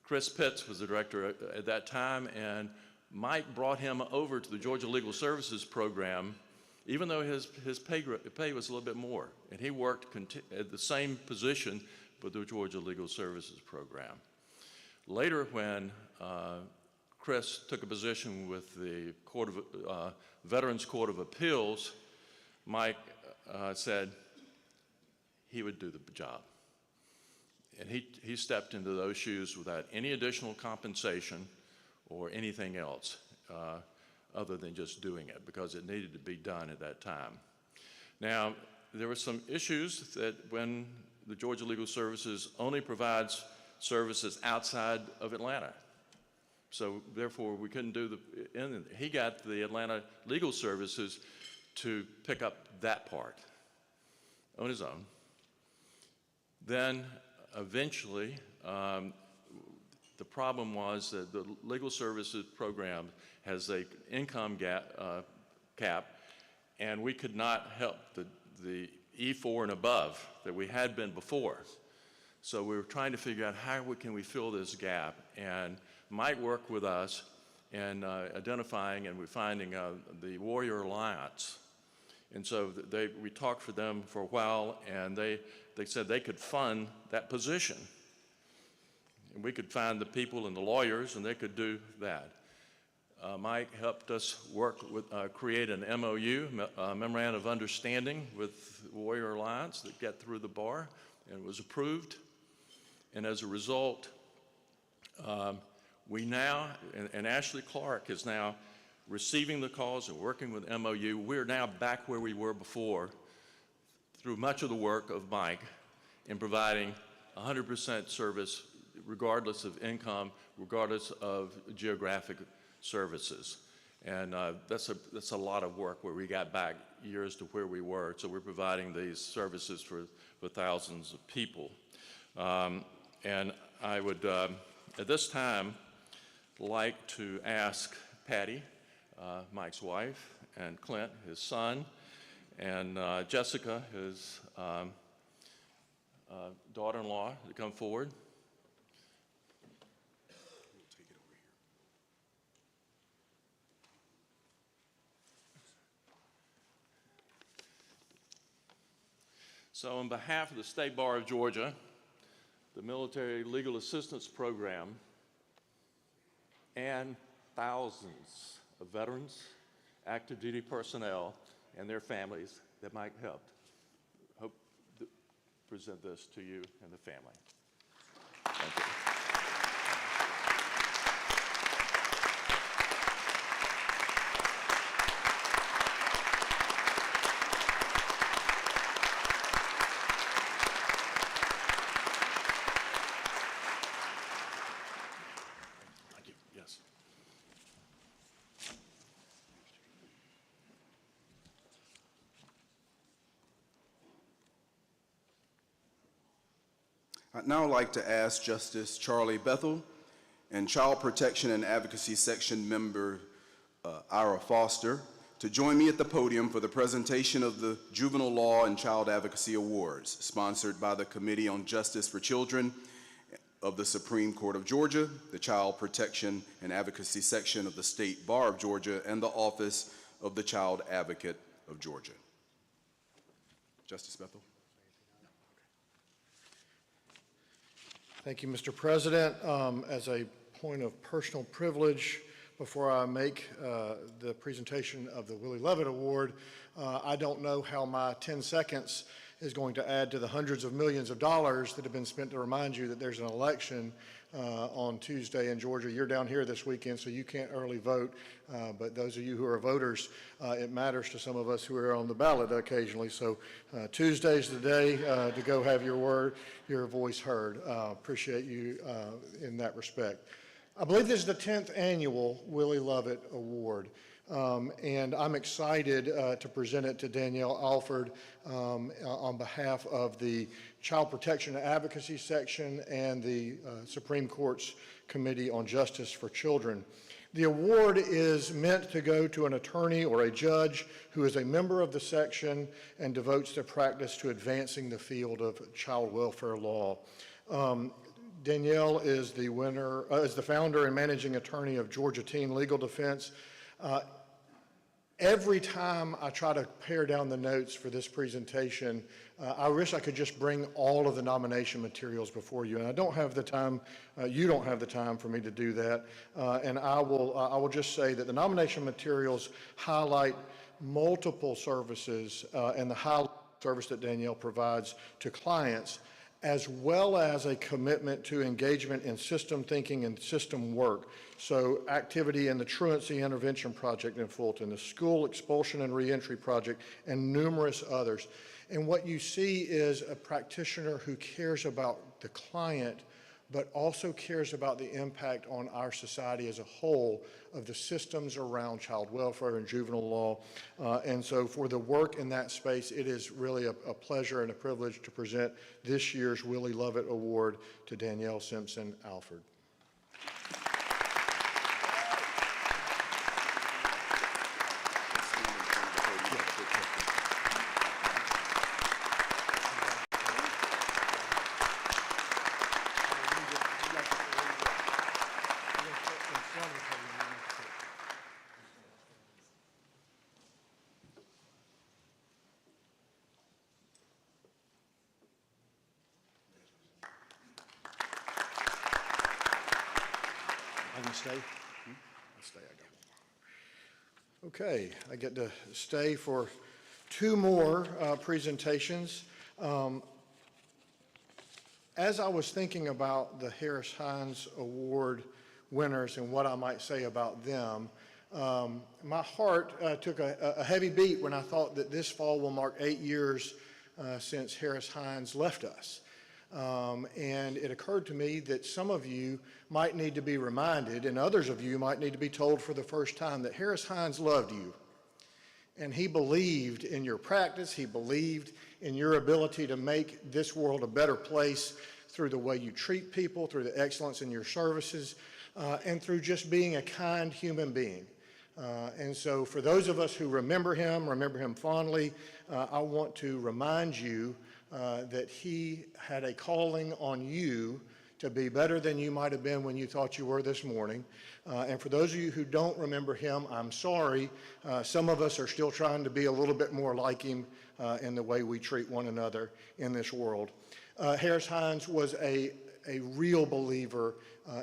S10: Chris Pitts was the director at that time, and Mike brought him over to the Georgia Legal Services Program even though his pay was a little bit more. And he worked at the same position with the Georgia Legal Services Program. Later, when Chris took a position with the Veterans Court of Appeals, Mike said he would do the job. And he stepped into those shoes without any additional compensation or anything else other than just doing it, because it needed to be done at that time. Now, there were some issues that when the Georgia Legal Services only provides services outside of Atlanta. So therefore, we couldn't do he got the Atlanta Legal Services to pick up that part on his own. Then eventually, the problem was that the Legal Services Program has a income cap, and we could not help the E4 and above that we had been before. So we were trying to figure out how can we fill this gap, and Mike worked with us in identifying and finding the Warrior Alliance. And so we talked for them for a while, and they said they could fund that position. And we could find the people and the lawyers, and they could do that. Mike helped us work with, create an MOU, Memorandum of Understanding with Warrior Alliance that got through the bar and was approved. And as a result, we now, and Ashley Clark is now receiving the calls and working with MOU. We're now back where we were before through much of the work of Mike in providing 100% service regardless of income, regardless of geographic services. And that's a lot of work where we got back years to where we were. So we're providing these services for thousands of people. And I would, at this time, like to ask Patty, Mike's wife, and Clint, his son, and Jessica, his daughter-in-law, to come forward. So on behalf of the State Bar of Georgia, the Military Legal Assistance Program, and thousands of veterans, active duty personnel, and their families that Mike helped, hope to present this to you and the family. Thank you.
S1: I'd now like to ask Justice Charlie Bethel and Child Protection and Advocacy Section Member Ira Foster to join me at the podium for the presentation of the Juvenile Law and Child Advocacy Awards, sponsored by the Committee on Justice for Children of the Supreme Court of Georgia, the Child Protection and Advocacy Section of the State Bar of Georgia, and the Office of the Child Advocate of Georgia. Justice Bethel.
S11: Thank you, Mr. President. As a point of personal privilege, before I make the presentation of the Willie Levitt Award, I don't know how my 10 seconds is going to add to the hundreds of millions of dollars that have been spent to remind you that there's an election on Tuesday in Georgia. You're down here this weekend, so you can't early vote, but those of you who are voters, it matters to some of us who are on the ballot occasionally. So Tuesday's the day to go have your voice heard. Appreciate you in that respect. I believe this is the 10th annual Willie Levitt Award. And I'm excited to present it to Danielle Alford on behalf of the Child Protection and Advocacy Section and the Supreme Court's Committee on Justice for Children. The award is meant to go to an attorney or a judge who is a member of the section and devotes their practice to advancing the field of child welfare law. Danielle is the founder and managing attorney of Georgia Teen Legal Defense. Every time I try to pare down the notes for this presentation, I wish I could just bring all of the nomination materials before you, and I don't have the time, you don't have the time for me to do that, and I will just say that the nomination materials highlight multiple services and the high service that Danielle provides to clients, as well as a commitment to engagement in system thinking and system work. So activity in the Truancy Intervention Project in Fulton, the School Expulsion and Reentry Project, and numerous others. And what you see is a practitioner who cares about the client, but also cares about the impact on our society as a whole of the systems around child welfare and juvenile law. And so for the work in that space, it is really a pleasure and a privilege to present this year's Willie Lovett Award to Danielle Simpson Alford. I can stay? I'll stay, I got it. Okay, I get to stay for two more presentations. As I was thinking about the Harris Hines Award winners and what I might say about them, my heart took a heavy beat when I thought that this fall will mark 8 years since Harris Hines left us. And it occurred to me that some of you might need to be reminded, and others of you might need to be told for the first time, that Harris Hines loved you. And he believed in your practice. He believed in your ability to make this world a better place through the way you treat people, through the excellence in your services, and through just being a kind human being. And so for those of us who remember him fondly, I want to remind you that he had a calling on you to be better than you might have been when you thought you were this morning. And for those of you who don't remember him, I'm sorry. Some of us are still trying to be a little bit more like him in the way we treat one another in this world. Harris Hines was a real believer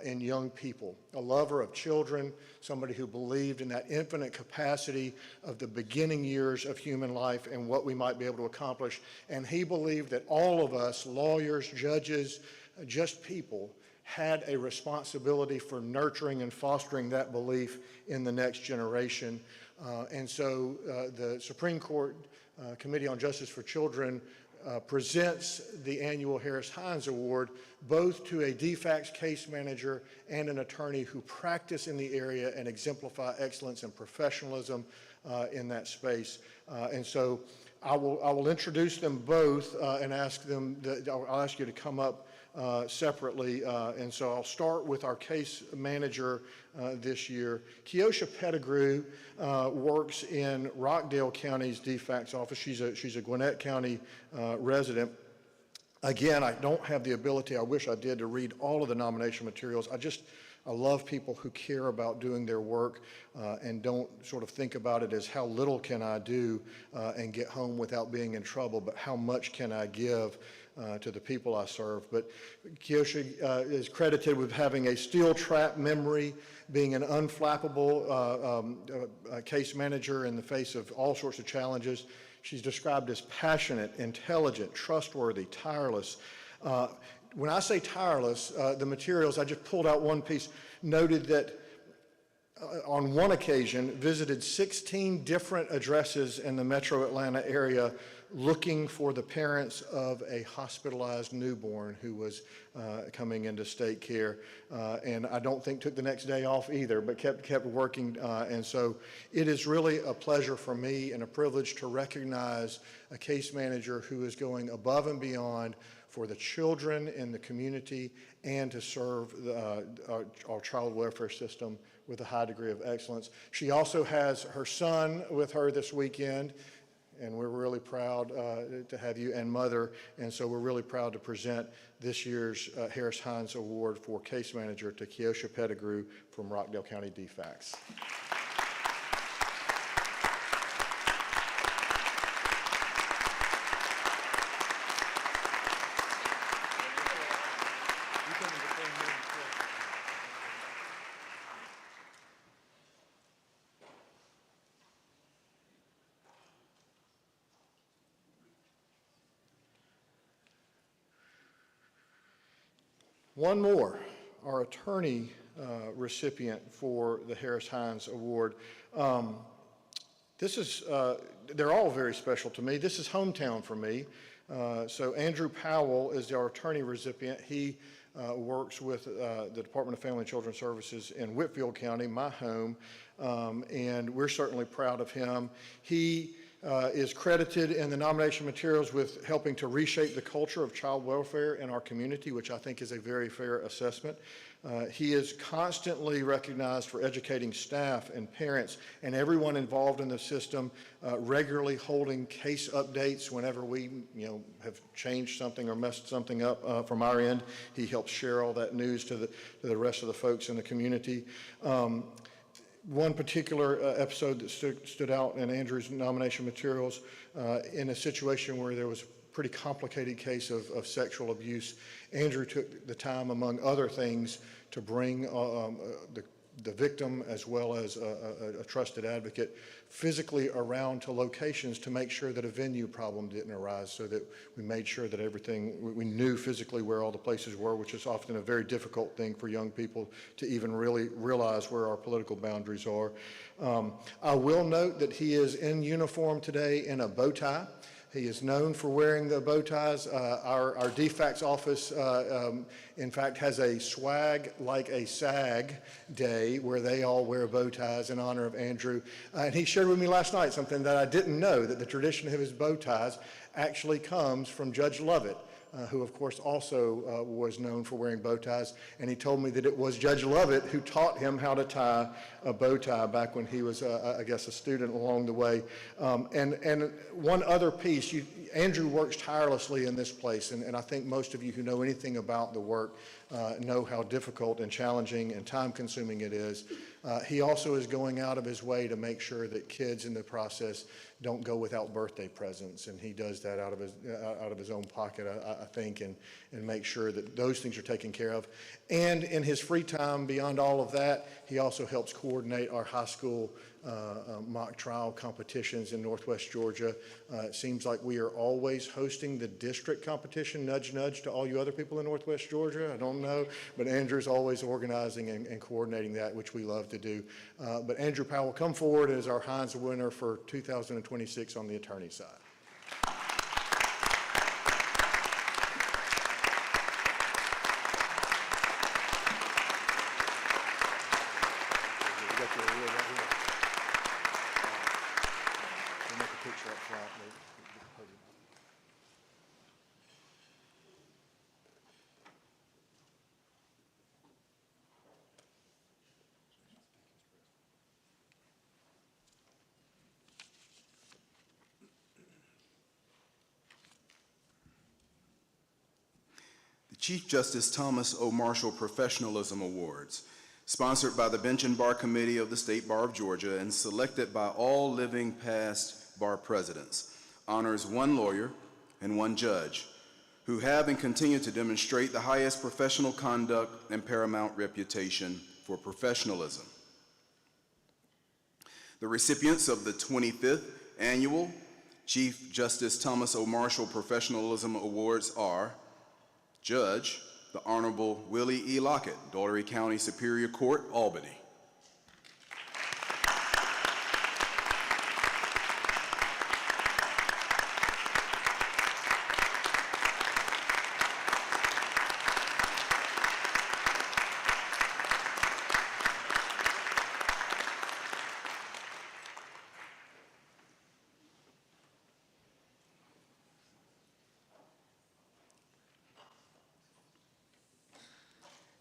S11: in young people, a lover of children, somebody who believed in that infinite capacity of the beginning years of human life and what we might be able to accomplish. And he believed that all of us, lawyers, judges, just people, had a responsibility for nurturing and fostering that belief in the next generation. And so the Supreme Court Committee on Justice for Children presents the annual Harris Hines Award both to a DFACS case manager and an attorney who practice in the area and exemplify excellence and professionalism in that space. And so I will introduce them both and ask them, I'll ask you to come up separately. And so I'll start with our case manager this year. Keosha Pettigrew works in Rockdale County's DFACS office. She's a Gwinnett County resident. Again, I don't have the ability, I wish I did, to read all of the nomination materials. I love people who care about doing their work and don't sort of think about it as how little can I do and get home without being in trouble, but how much can I give to the people I serve. But Keosha is credited with having a steel trap memory, being an unflappable case manager in the face of all sorts of challenges. She's described as passionate, intelligent, trustworthy, tireless. When I say tireless, the materials, I just pulled out one piece, noted that on one occasion visited 16 different addresses in the metro Atlanta area looking for the parents of a hospitalized newborn who was coming into state care. And I don't think took the next day off either, but kept working. And so it is really a pleasure for me and a privilege to recognize a case manager who is going above and beyond for the children in the community and to serve our child welfare system with a high degree of excellence. She also has her son with her this weekend, and we're really proud to have you, and mother, and so we're really proud to present this year's Harris Hines Award for Case Manager to Keosha Pettigrew from Rockdale County DFACS. One more, our attorney recipient for the Harris Hines Award. This is, they're all very special to me. This is hometown for me. So Andrew Powell is our attorney recipient. He works with the Department of Family and Children Services in Whitfield County, my home, and we're certainly proud of him. He is credited in the nomination materials with helping to reshape the culture of child welfare in our community, which I think is a very fair assessment. He is constantly recognized for educating staff and parents and everyone involved in the system, regularly holding case updates whenever we, have changed something or messed something up from our end. He helps share all that news to the rest of the folks in the community. One particular episode that stood out in Andrew's nomination materials, in a situation where there was a pretty complicated case of sexual abuse, Andrew took the time, among other things, to bring the victim as well as a trusted advocate physically around to locations to make sure that a venue problem didn't arise, so that we made sure that we knew physically where all the places were, which is often a very difficult thing for young people to even really realize where our political boundaries are. I will note that he is in uniform today in a bow tie. He is known for wearing the bow ties. Our DFACS office, in fact, has a swag like a SAG day where they all wear bow ties in honor of Andrew. And he shared with me last night something that I didn't know, that the tradition of his bow ties actually comes from Judge Lovett, who of course also was known for wearing bow ties. And he told me that it was Judge Lovett who taught him how to tie a bow tie back when he was, I guess, a student along the way. And one other piece, Andrew works tirelessly in this place, and I think most of you who know anything about the work know how difficult and challenging and time-consuming it is. He also is going out of his way to make sure that kids in the process don't go without birthday presents, and he does that out of his own pocket, I think, and make sure that those things are taken care of. And in his free time, beyond all of that, he also helps coordinate our high school mock trial competitions in Northwest Georgia. It seems like we are always hosting the district competition, nudge, nudge to all you other people in Northwest Georgia. I don't know, but Andrew's always organizing and coordinating that, which we love to do. But Andrew Powell, come forward as our Hines winner for 2026 on the attorney side.
S1: Chief Justice Thomas O. Marshall Professionalism Awards, sponsored by the Bench and Bar Committee of the State Bar of Georgia and selected by all living past bar presidents, honors one lawyer and one judge who have and continue to demonstrate the highest professional conduct and paramount reputation for professionalism. The recipients of the 25th Annual Chief Justice Thomas O. Marshall Professionalism Awards are Judge, the Honorable Willie E. Lockett, Dollery County Superior Court, Albany.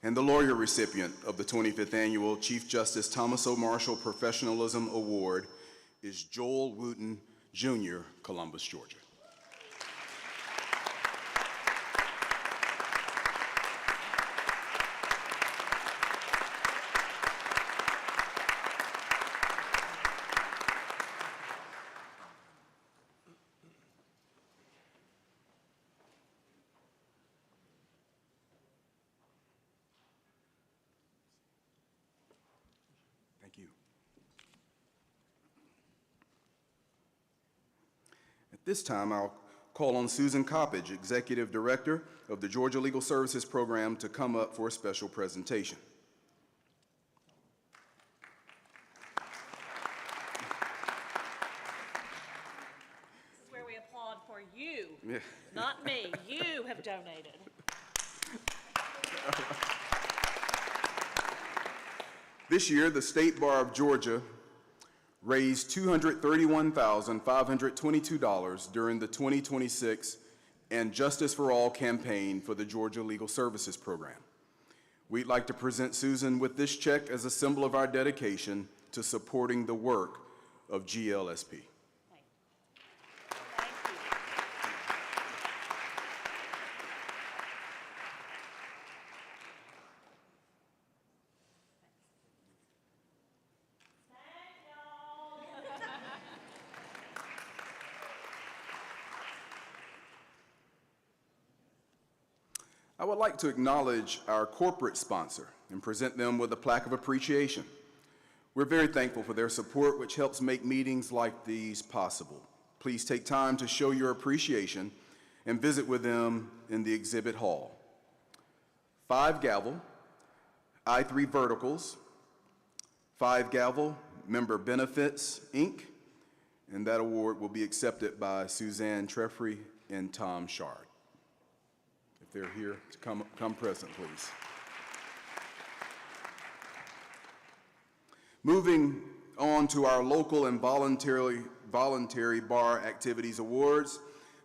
S1: And the lawyer recipient of the 25th Annual Chief Justice Thomas O. Marshall Professionalism Award is Joel Wooten, Jr., Columbus, Georgia. Thank you. At this time, I'll call on Susan Coppage, Executive Director of the Georgia Legal Services Program to come up for a special presentation.
S12: This is where we applaud for you,
S1: Yeah.
S12: not me. You have donated.
S1: This year, the State Bar of Georgia raised $231,522 during the 2026 and Justice for All campaign for the Georgia Legal Services Program. We'd like to present Susan with this check as a symbol of our dedication to supporting the work of GLSP.
S12: Thank you.
S1: I would like to acknowledge our corporate sponsor and present them with a plaque of appreciation. We're very thankful for their support, which helps make meetings like these possible. Please take time to show your appreciation and visit with them in the exhibit hall. 5 Gavel, I3 Verticals, 5 Gavel, Member Benefits, Inc., and that award will be accepted by Suzanne Treffry and Tom Shard. If they're here, to come present, please. Moving on to our local and voluntary bar activities awards.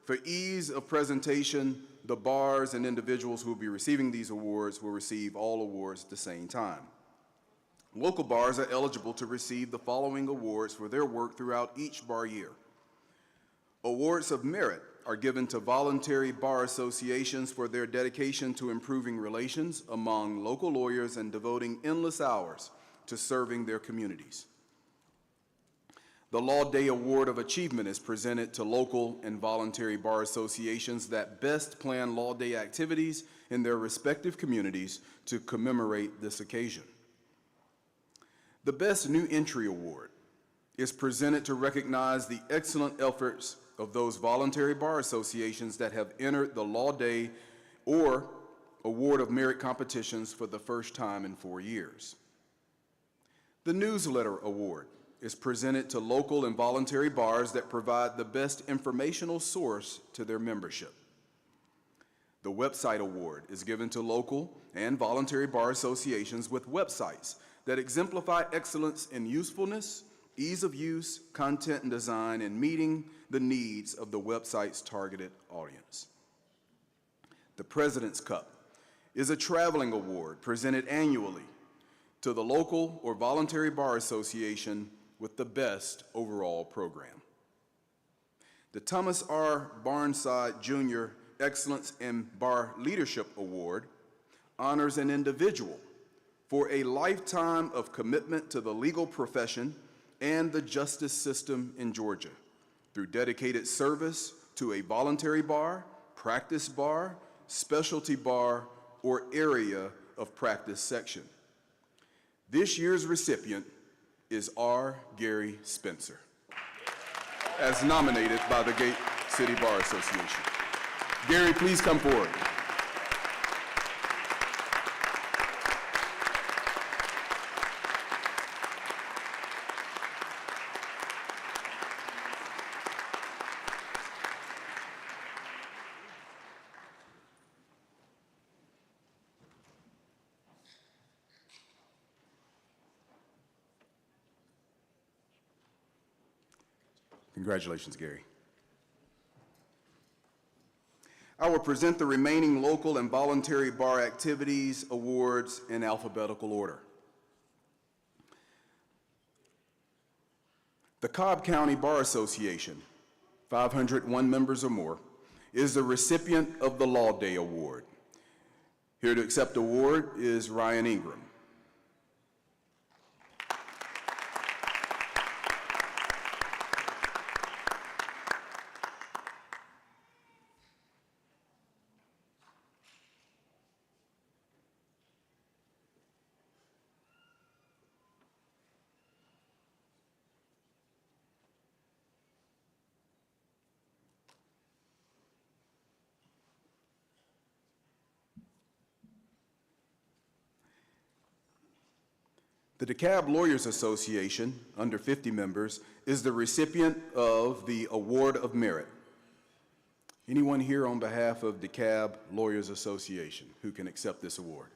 S1: For ease of presentation, the bars and individuals who will be receiving these awards will receive all awards at the same time. Local bars are eligible to receive the following awards for their work throughout each bar year. Awards of merit are given to voluntary bar associations for their dedication to improving relations among local lawyers and devoting endless hours to serving their communities. The Law Day Award of Achievement is presented to local and voluntary bar associations that best plan Law Day activities in their respective communities to commemorate this occasion. The Best New Entry Award is presented to recognize the excellent efforts of those voluntary bar associations that have entered the Law Day or Award of Merit competitions for the first time in 4 years. The Newsletter Award is presented to local and voluntary bars that provide the best informational source to their membership. The Website Award is given to local and voluntary bar associations with websites that exemplify excellence in usefulness, ease of use, content and design, and meeting the needs of the website's targeted audience. The President's Cup is a traveling award presented annually to the local or voluntary bar association with the best overall program. The Thomas R. Barnside Jr. Excellence in Bar Leadership Award honors an individual for a lifetime of commitment to the legal profession and the justice system in Georgia through dedicated service to a voluntary bar, practice bar, specialty bar, or area of practice section. This year's recipient is R. Gary Spencer, as nominated by the Gate City Bar Association. Gary, please come forward. Congratulations, Gary. I will present the remaining local and voluntary bar activities awards in alphabetical order. The Cobb County Bar Association, 501 members or more, is the recipient of the Law Day Award. Here to accept the award is Ryan Ingram. The DeKalb Lawyers Association, under 50 members, is the recipient of the Award of Merit. Anyone here on behalf of DeKalb Lawyers Association who can accept this award?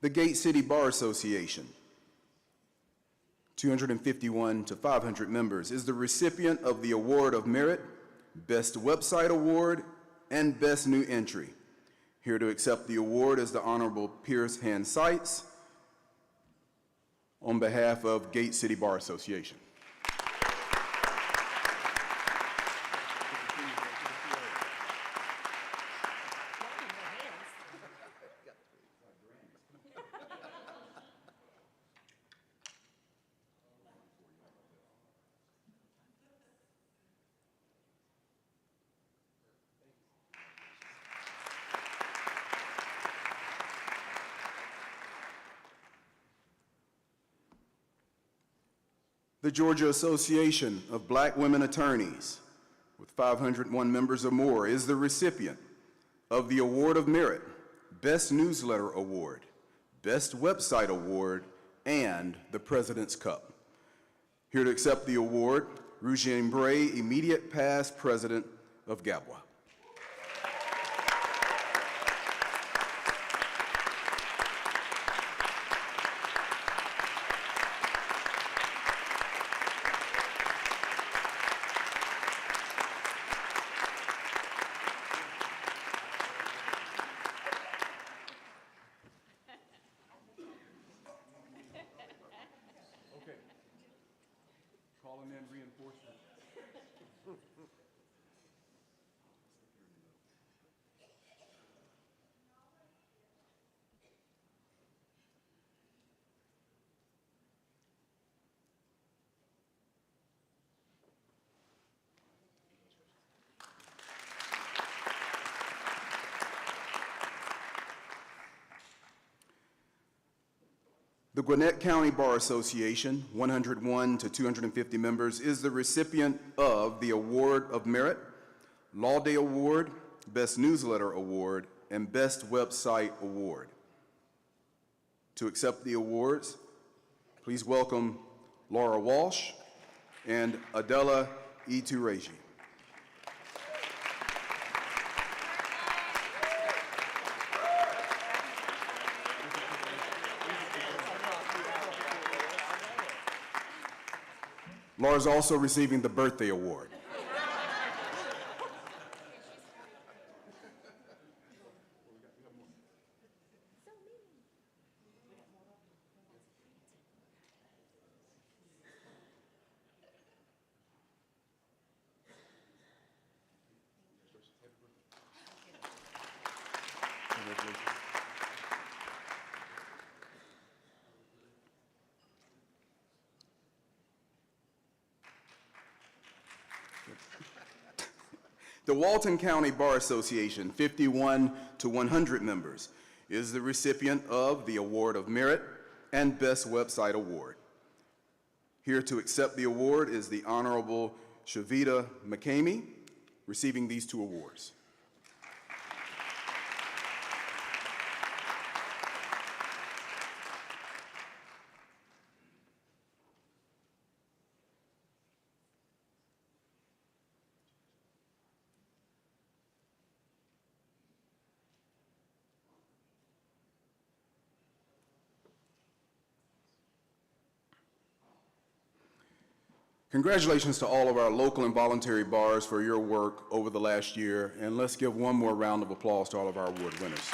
S1: The Gate City Bar Association, 251 to 500 members, is the recipient of the Award of Merit, Best Website Award, and Best New Entry. Here to accept the award is the Honorable Pierce Hand Sites on behalf of Gate City Bar Association. The Georgia Association of Black Women Attorneys, with 501 members or more, is the recipient of the Award of Merit, Best Newsletter Award, Best Website Award, and the President's Cup. Here to accept the award, Rugine Bray, immediate past president of GABWA. Calling in reinforcements. The Gwinnett County Bar Association, 101 to 250 members, is the recipient of the Award of Merit, Law Day Award, Best Newsletter Award, and Best Website Award. To accept the awards, please welcome Laura Walsh and Adela Itureji. Laura's also receiving the Birthday Award. The Walton County Bar Association, 51 to 100 members, is the recipient of the Award of Merit and Best Website Award. Here to accept the award is the Honorable Shavita McCamey, receiving these two awards. Congratulations to all of our local and voluntary bars for your work over the last year, and let's give one more round of applause to all of our award winners.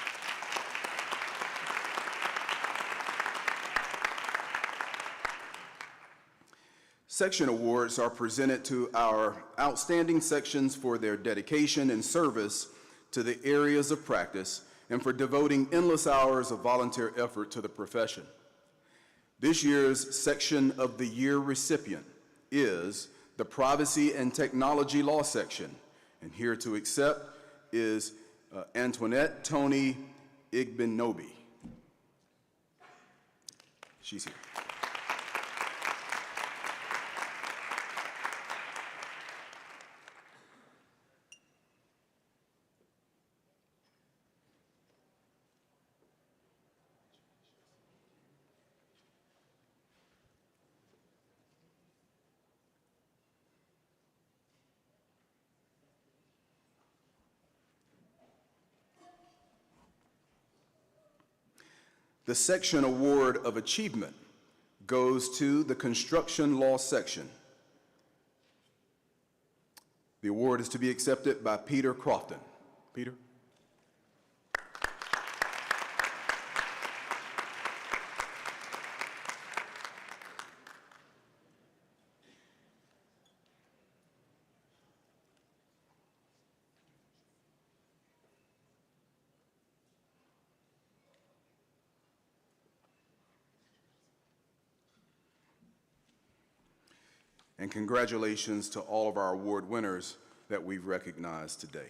S1: Section awards are presented to our outstanding sections for their dedication and service to the areas of practice and for devoting endless hours of volunteer effort to the profession. This year's Section of the Year recipient is the Privacy and Technology Law section, and here to accept is Antoinette Tony Igbinobi. She's here. The Section Award of Achievement goes to the Construction Law section. The award is to be accepted by Peter Crofton. Peter? And congratulations to all of our award winners that we've recognized today.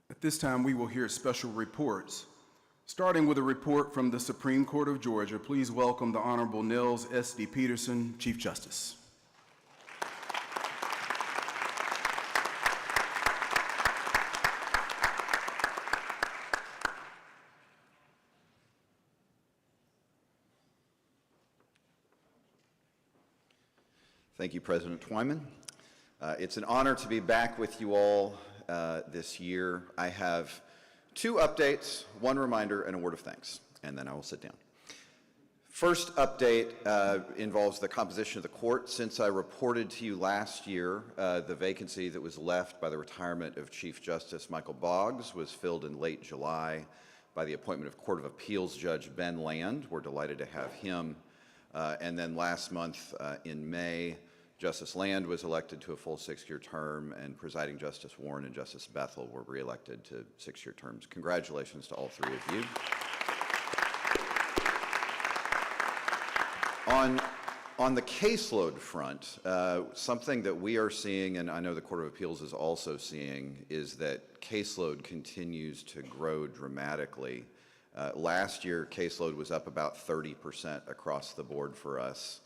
S1: At this time, we will hear special reports. Starting with a report from the Supreme Court of Georgia, please welcome the Honorable Nils S.D. Peterson, Chief Justice.
S13: Thank you, President Twyman. It's an honor to be back with you all this year. I have two updates, one reminder, and a word of thanks, and then I will sit down. First update involves the composition of the court. Since I reported to you last year, the vacancy that was left by the retirement of Chief Justice Michael Boggs was filled in late July by the appointment of Court of Appeals Judge Ben Land. We're delighted to have him. And then last month in May, Justice Land was elected to a full 6-year term, and Presiding Justice Warren and Justice Bethel were reelected to 6-year terms. Congratulations to all three of you. On the caseload front, something that we are seeing, and I know the Court of Appeals is also seeing, is that caseload continues to grow dramatically. Last year, caseload was up about 30% across the board for us.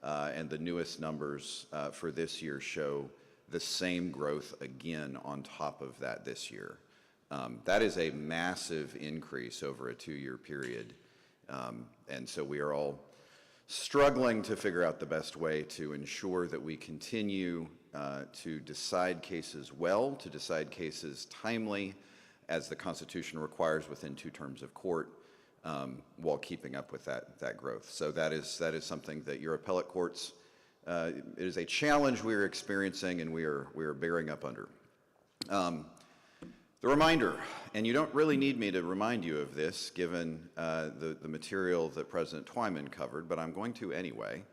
S13: And the newest numbers for this year show the same growth again on top of that this year. That is a massive increase over a 2-year period. And so we are all struggling to figure out the best way to ensure that we continue to decide cases well, to decide cases timely, as the Constitution requires within 2 terms of court, while keeping up with that growth. So that is something that your appellate courts, it is a challenge we are experiencing and we are bearing up under. The reminder, and you don't really need me to remind you of this given the material that President Twyman covered, but I'm going to anyway.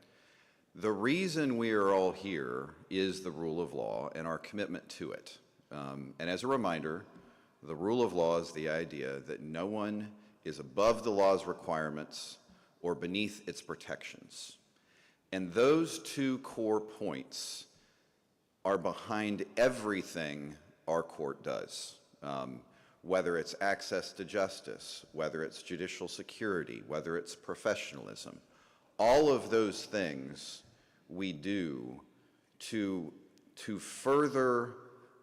S13: The reason we are all here is the rule of law and our commitment to it. And as a reminder, the rule of law is the idea that no one is above the law's requirements or beneath its protections. And those 2 core points are behind everything our court does, whether it's access to justice, whether it's judicial security, whether it's professionalism. All of those things we do to further,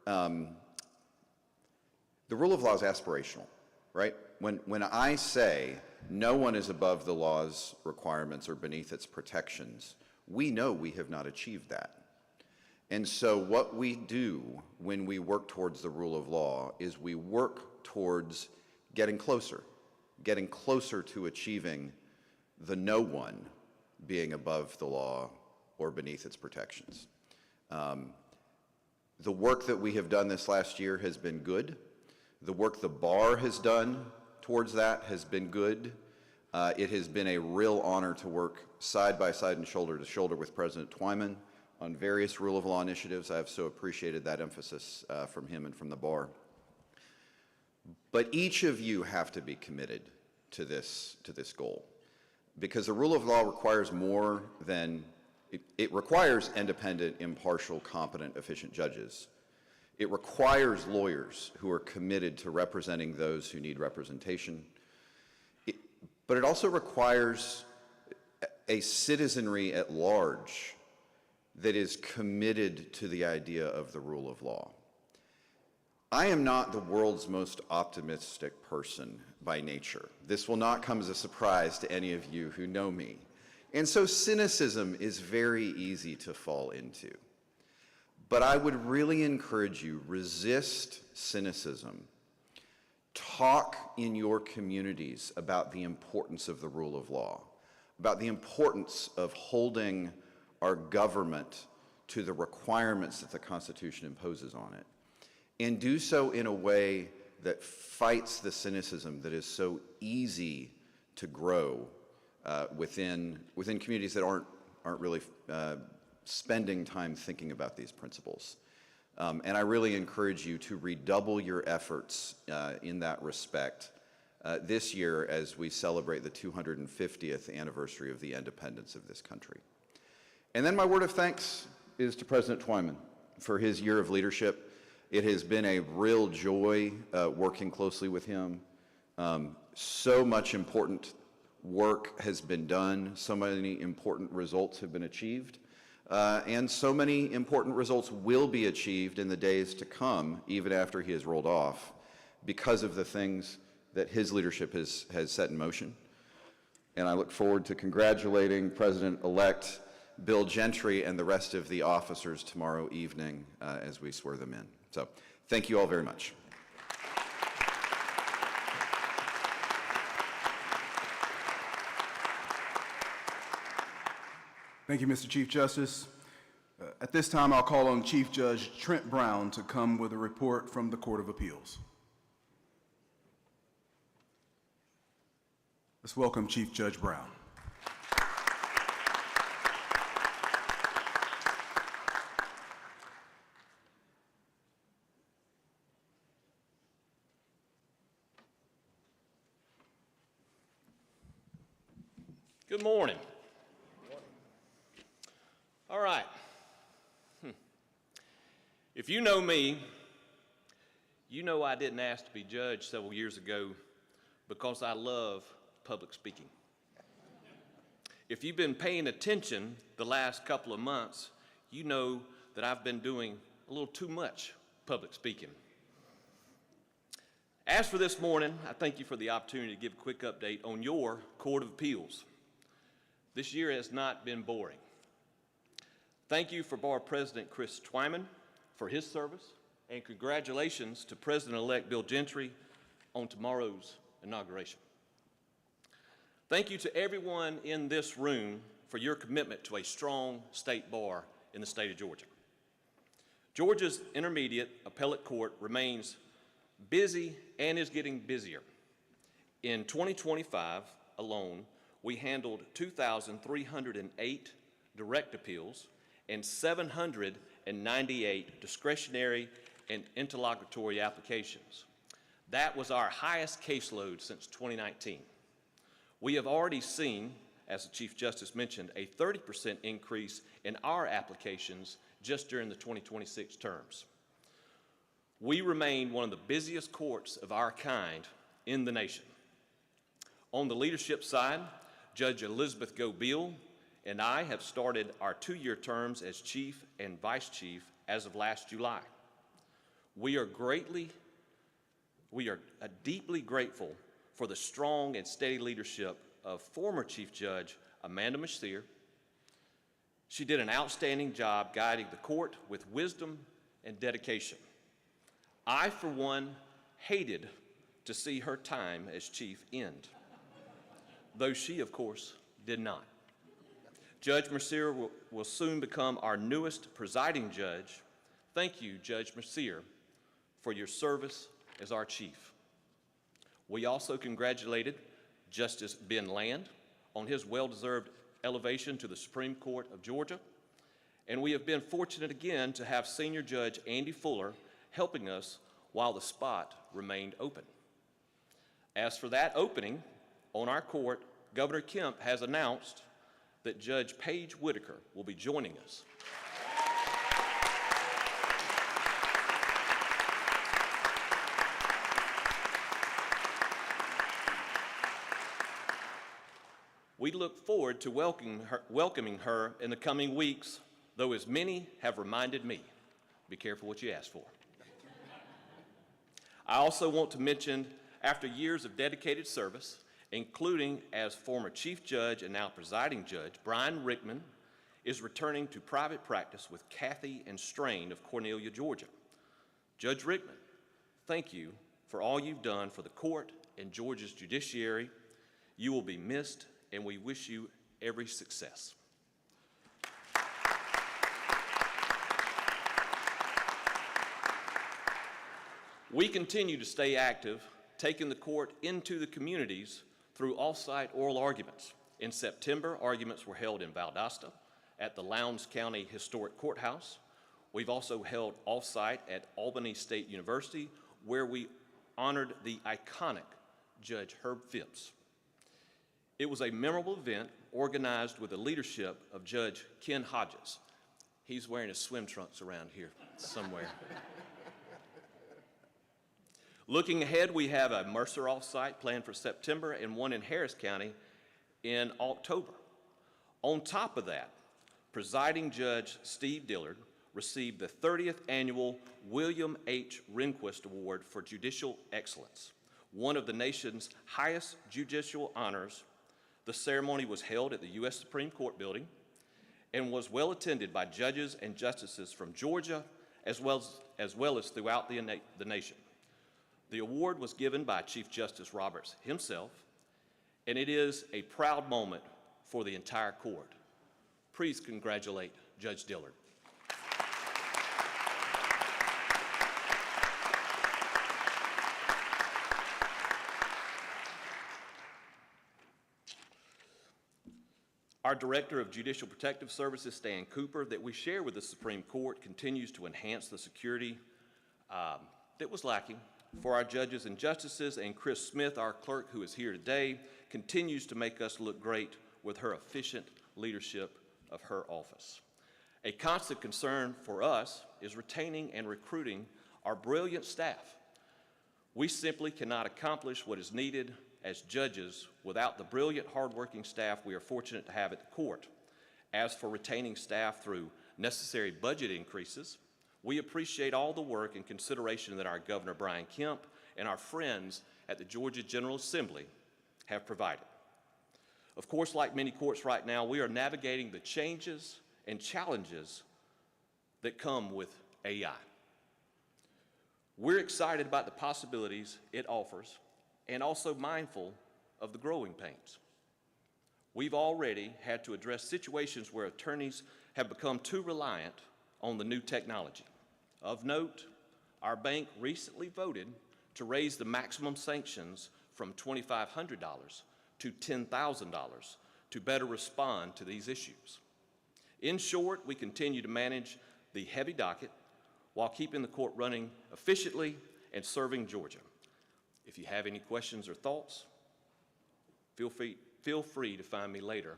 S13: the rule of law is aspirational, right? When I say no one is above the law's requirements or beneath its protections, we know we have not achieved that. And so what we do when we work towards the rule of law is we work towards getting closer to achieving the no one being above the law or beneath its protections. The work that we have done this last year has been good. The work the bar has done towards that has been good. It has been a real honor to work side by side and shoulder to shoulder with President Twyman on various rule of law initiatives. I have so appreciated that emphasis from him and from the bar. But each of you have to be committed to this goal, because the rule of law requires more than, it requires independent, impartial, competent, efficient judges. It requires lawyers who are committed to representing those who need representation. But it also requires a citizenry at large that is committed to the idea of the rule of law. I am not the world's most optimistic person by nature. This will not come as a surprise to any of you who know me. And so cynicism is very easy to fall into. But I would really encourage you, resist cynicism. Talk in your communities about the importance of the rule of law, about the importance of holding our government to the requirements that the Constitution imposes on it, and do so in a way that fights the cynicism that is so easy to grow within communities that aren't really spending time thinking about these principles. And I really encourage you to redouble your efforts in that respect this year as we celebrate the 250th anniversary of the independence of this country. And then my word of thanks is to President Twyman for his year of leadership. It has been a real joy working closely with him. So much important work has been done, so many important results have been achieved, and so many important results will be achieved in the days to come, even after he has rolled off, because of the things that his leadership has set in motion. And I look forward to congratulating President-elect Bill Gentry and the rest of the officers tomorrow evening as we swear them in. So thank you all very much.
S1: Thank you, Mr. Chief Justice. At this time, I'll call on Chief Judge Trent Brown to come with a report from the Court of Appeals. Let's welcome Chief Judge Brown.
S14: Good morning. All right. If you know me, you know I didn't ask to be judge several years ago because I love public speaking. If you've been paying attention the last couple of months, you know that I've been doing a little too much public speaking. As for this morning, I thank you for the opportunity to give a quick update on your Court of Appeals. This year has not been boring. Thank you for Bar President Chris Twyman for his service, and congratulations to President-elect Bill Gentry on tomorrow's inauguration. Thank you to everyone in this room for your commitment to a strong state bar in the state of Georgia. Georgia's Intermediate Appellate Court remains busy and is getting busier. In 2025 alone, we handled 2,308 direct appeals and 798 discretionary and interlocutory applications. That was our highest caseload since 2019. We have already seen, as the Chief Justice mentioned, a 30% increase in our applications just during the 2026 terms. We remain one of the busiest courts of our kind in the nation. On the leadership side, Judge Elizabeth Gobeil and I have started our 2-year terms as Chief and Vice Chief as of last July. We are deeply grateful for the strong and steady leadership of former Chief Judge Amanda Mashir, She did an outstanding job guiding the court with wisdom and dedication. I, for one, hated to see her time as chief end, though she, of course, did not. Judge Mercier will soon become our newest presiding judge. Thank you, Judge Mercier, for your service as our chief. We also congratulated Justice Ben Land on his well-deserved elevation to the Supreme Court of Georgia, and we have been fortunate again to have Senior Judge Andy Fuller helping us while the spot remained open. As for that opening on our court, Governor Kemp has announced that Judge Paige Whitaker will be joining us. We look forward to welcoming her in the coming weeks, though as many have reminded me, be careful what you ask for. I also want to mention, after years of dedicated service, including as former chief judge and now presiding judge, Brian Rickman is returning to private practice with Kathy and Strain of Cornelia, Georgia. Judge Rickman, thank you for all you've done for the court and Georgia's judiciary. You will be missed, and we wish you every success. We continue to stay active, taking the court into the communities through off-site oral arguments. In September, arguments were held in Valdosta at the Lowndes County Historic Courthouse. We've also held off-site at Albany State University, where we honored the iconic Judge Herb Phipps. It was a memorable event organized with the leadership of Judge Ken Hodges. He's wearing his swim trunks around here somewhere. Looking ahead, we have a Mercer off-site planned for September and one in Harris County in October. On top of that, presiding Judge Steve Dillard received the 30th annual William H. Rehnquist Award for Judicial Excellence, one of the nation's highest judicial honors. The ceremony was held at the U.S. Supreme Court building and was well attended by judges and justices from Georgia as well as throughout the nation. The award was given by Chief Justice Roberts himself, and it is a proud moment for the entire court. Please congratulate Judge Dillard. Our Director of Judicial Protective Services, Stan Cooper, that we share with the Supreme Court, continues to enhance the security that was lacking for our judges and justices, and Chris Smith, our clerk who is here today, continues to make us look great with her efficient leadership of her office. A constant concern for us is retaining and recruiting our brilliant staff. We simply cannot accomplish what is needed as judges without the brilliant, hardworking staff we are fortunate to have at the court. As for retaining staff through necessary budget increases, we appreciate all the work and consideration that our Governor Brian Kemp and our friends at the Georgia General Assembly have provided. Of course, like many courts right now, we are navigating the changes and challenges that come with AI. We're excited about the possibilities it offers and also mindful of the growing pains. We've already had to address situations where attorneys have become too reliant on the new technology. Of note, our bank recently voted to raise the maximum sanctions from $2,500 to $10,000 to better respond to these issues. In short, we continue to manage the heavy docket while keeping the court running efficiently and serving Georgia. If you have any questions or thoughts, feel free to find me later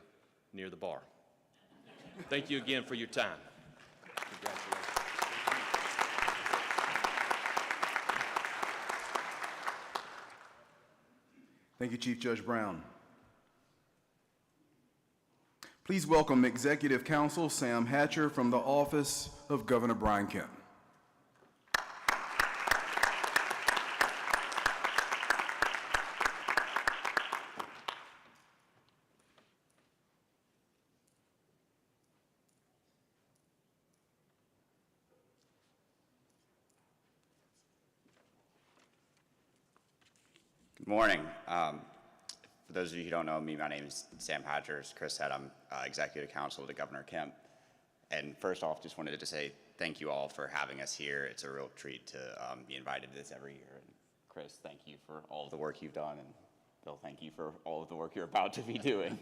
S14: near the bar. Thank you again for your time. Congratulations.
S1: Thank you, Chief Judge Brown. Please welcome Executive Counsel Sam Hatcher from the Office of Governor Brian Kemp.
S15: Good morning. For those of you who don't know me, my name is Sam Hatcher. As Chris said, I'm Executive Counsel to Governor Kemp. And first off, just wanted to say thank you all for having us here. It's a real treat to be invited to this every year. And Chris, thank you for all of the work you've done. And Bill, thank you for all of the work you're about to be doing.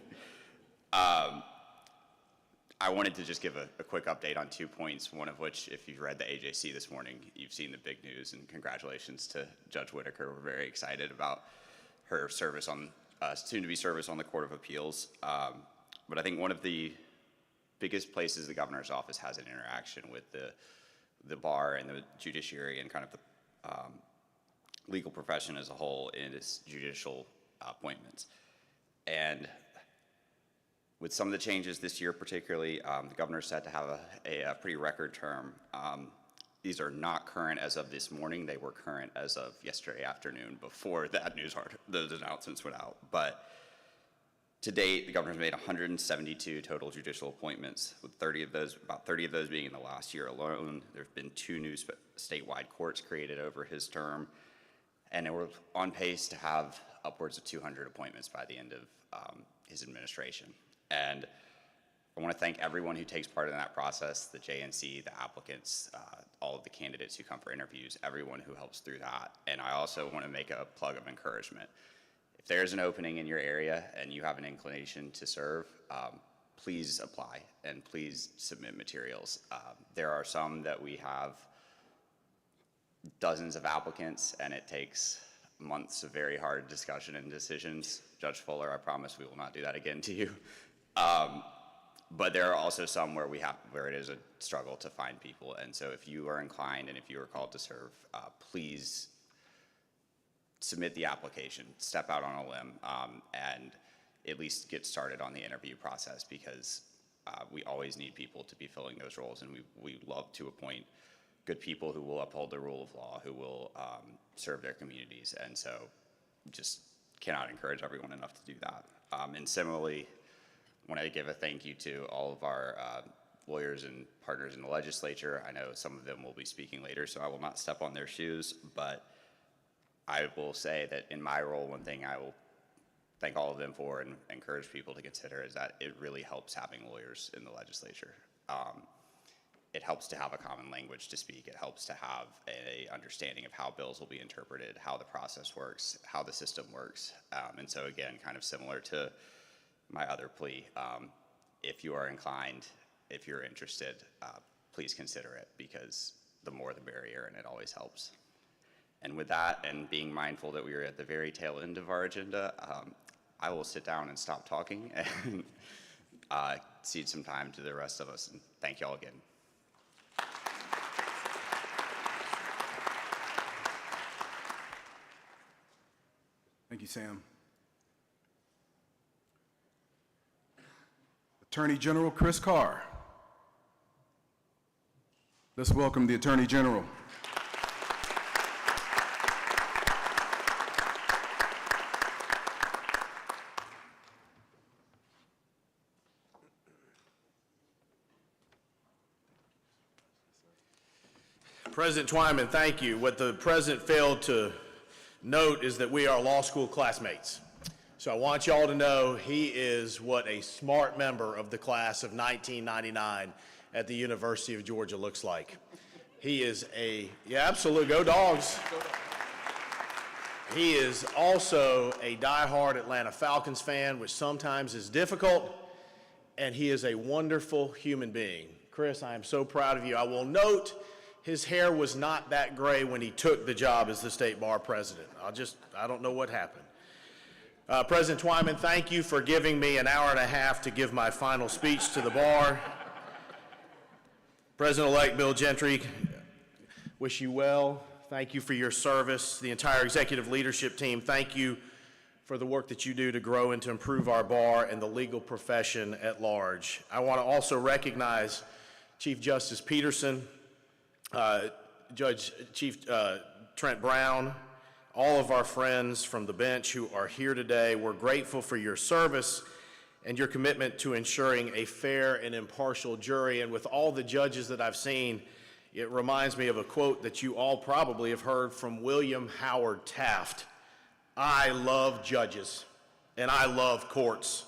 S15: I wanted to just give a quick update on 2 points, one of which, if you've read the AJC this morning, you've seen the big news, and congratulations to Judge Whitaker. We're very excited about her service on, soon-to-be service on the Court of Appeals. But I think one of the biggest places the governor's office has an interaction with the bar and the judiciary and kind of the legal profession as a whole is judicial appointments. And with some of the changes this year particularly, the governor's set to have a pretty record term. These are not current as of this morning. They were current as of yesterday afternoon before that those announcements went out. But to date, the governor's made 172 total judicial appointments, with about 30 of those being in the last year alone. There have been 2 new statewide courts created over his term, and we're on pace to have upwards of 200 appointments by the end of his administration. And I want to thank everyone who takes part in that process, the JNC, the applicants, all of the candidates who come for interviews, everyone who helps through that. And I also want to make a plug of encouragement. If there's an opening in your area and you have an inclination to serve, please apply and please submit materials. There are some that we have dozens of applicants, and it takes months of very hard discussion and decisions. Judge Fuller, I promise we will not do that again to you. But there are also some where it is a struggle to find people. And so if you are inclined and if you are called to serve, please submit the application, step out on a limb, and at least get started on the interview process, because we always need people to be filling those roles, and we love to appoint good people who will uphold the rule of law, who will serve their communities. And so just cannot encourage everyone enough to do that. And similarly, I want to give a thank you to all of our lawyers and partners in the legislature. I know some of them will be speaking later, so I will not step on their shoes, but I will say that in my role, one thing I will thank all of them for and encourage people to consider is that it really helps having lawyers in the legislature. It helps to have a common language to speak. It helps to have an understanding of how bills will be interpreted, how the process works, how the system works. And so again, kind of similar to my other plea, if you are inclined, if you're interested, please consider it, because the more the merrier, and it always helps. And with that, and being mindful that we are at the very tail end of our agenda, I will sit down and stop talking and cede some time to the rest of us. And thank you all again.
S1: Thank you, Sam. Attorney General Chris Carr. Let's welcome the Attorney General.
S16: President Twyman, thank you. What the president failed to note is that we are law school classmates. So I want you all to know he is what a smart member of the class of 1999 at the University of Georgia looks like. He is yeah, absolutely, go Dogs. He is also a diehard Atlanta Falcons fan, which sometimes is difficult, and he is a wonderful human being. Chris, I am so proud of you. I will note his hair was not that gray when he took the job as the State Bar President. I don't know what happened. President Twyman, thank you for giving me an hour and a half to give my final speech to the bar. President-elect Bill Gentry, wish you well. Thank you for your service. The entire executive leadership team, thank you for the work that you do to grow and to improve our bar and the legal profession at large. I want to also recognize Chief Justice Peterson, Chief Trent Brown, all of our friends from the bench who are here today. We're grateful for your service and your commitment to ensuring a fair and impartial jury. And with all the judges that I've seen, it reminds me of a quote that you all probably have heard from William Howard Taft. I love judges, and I love courts.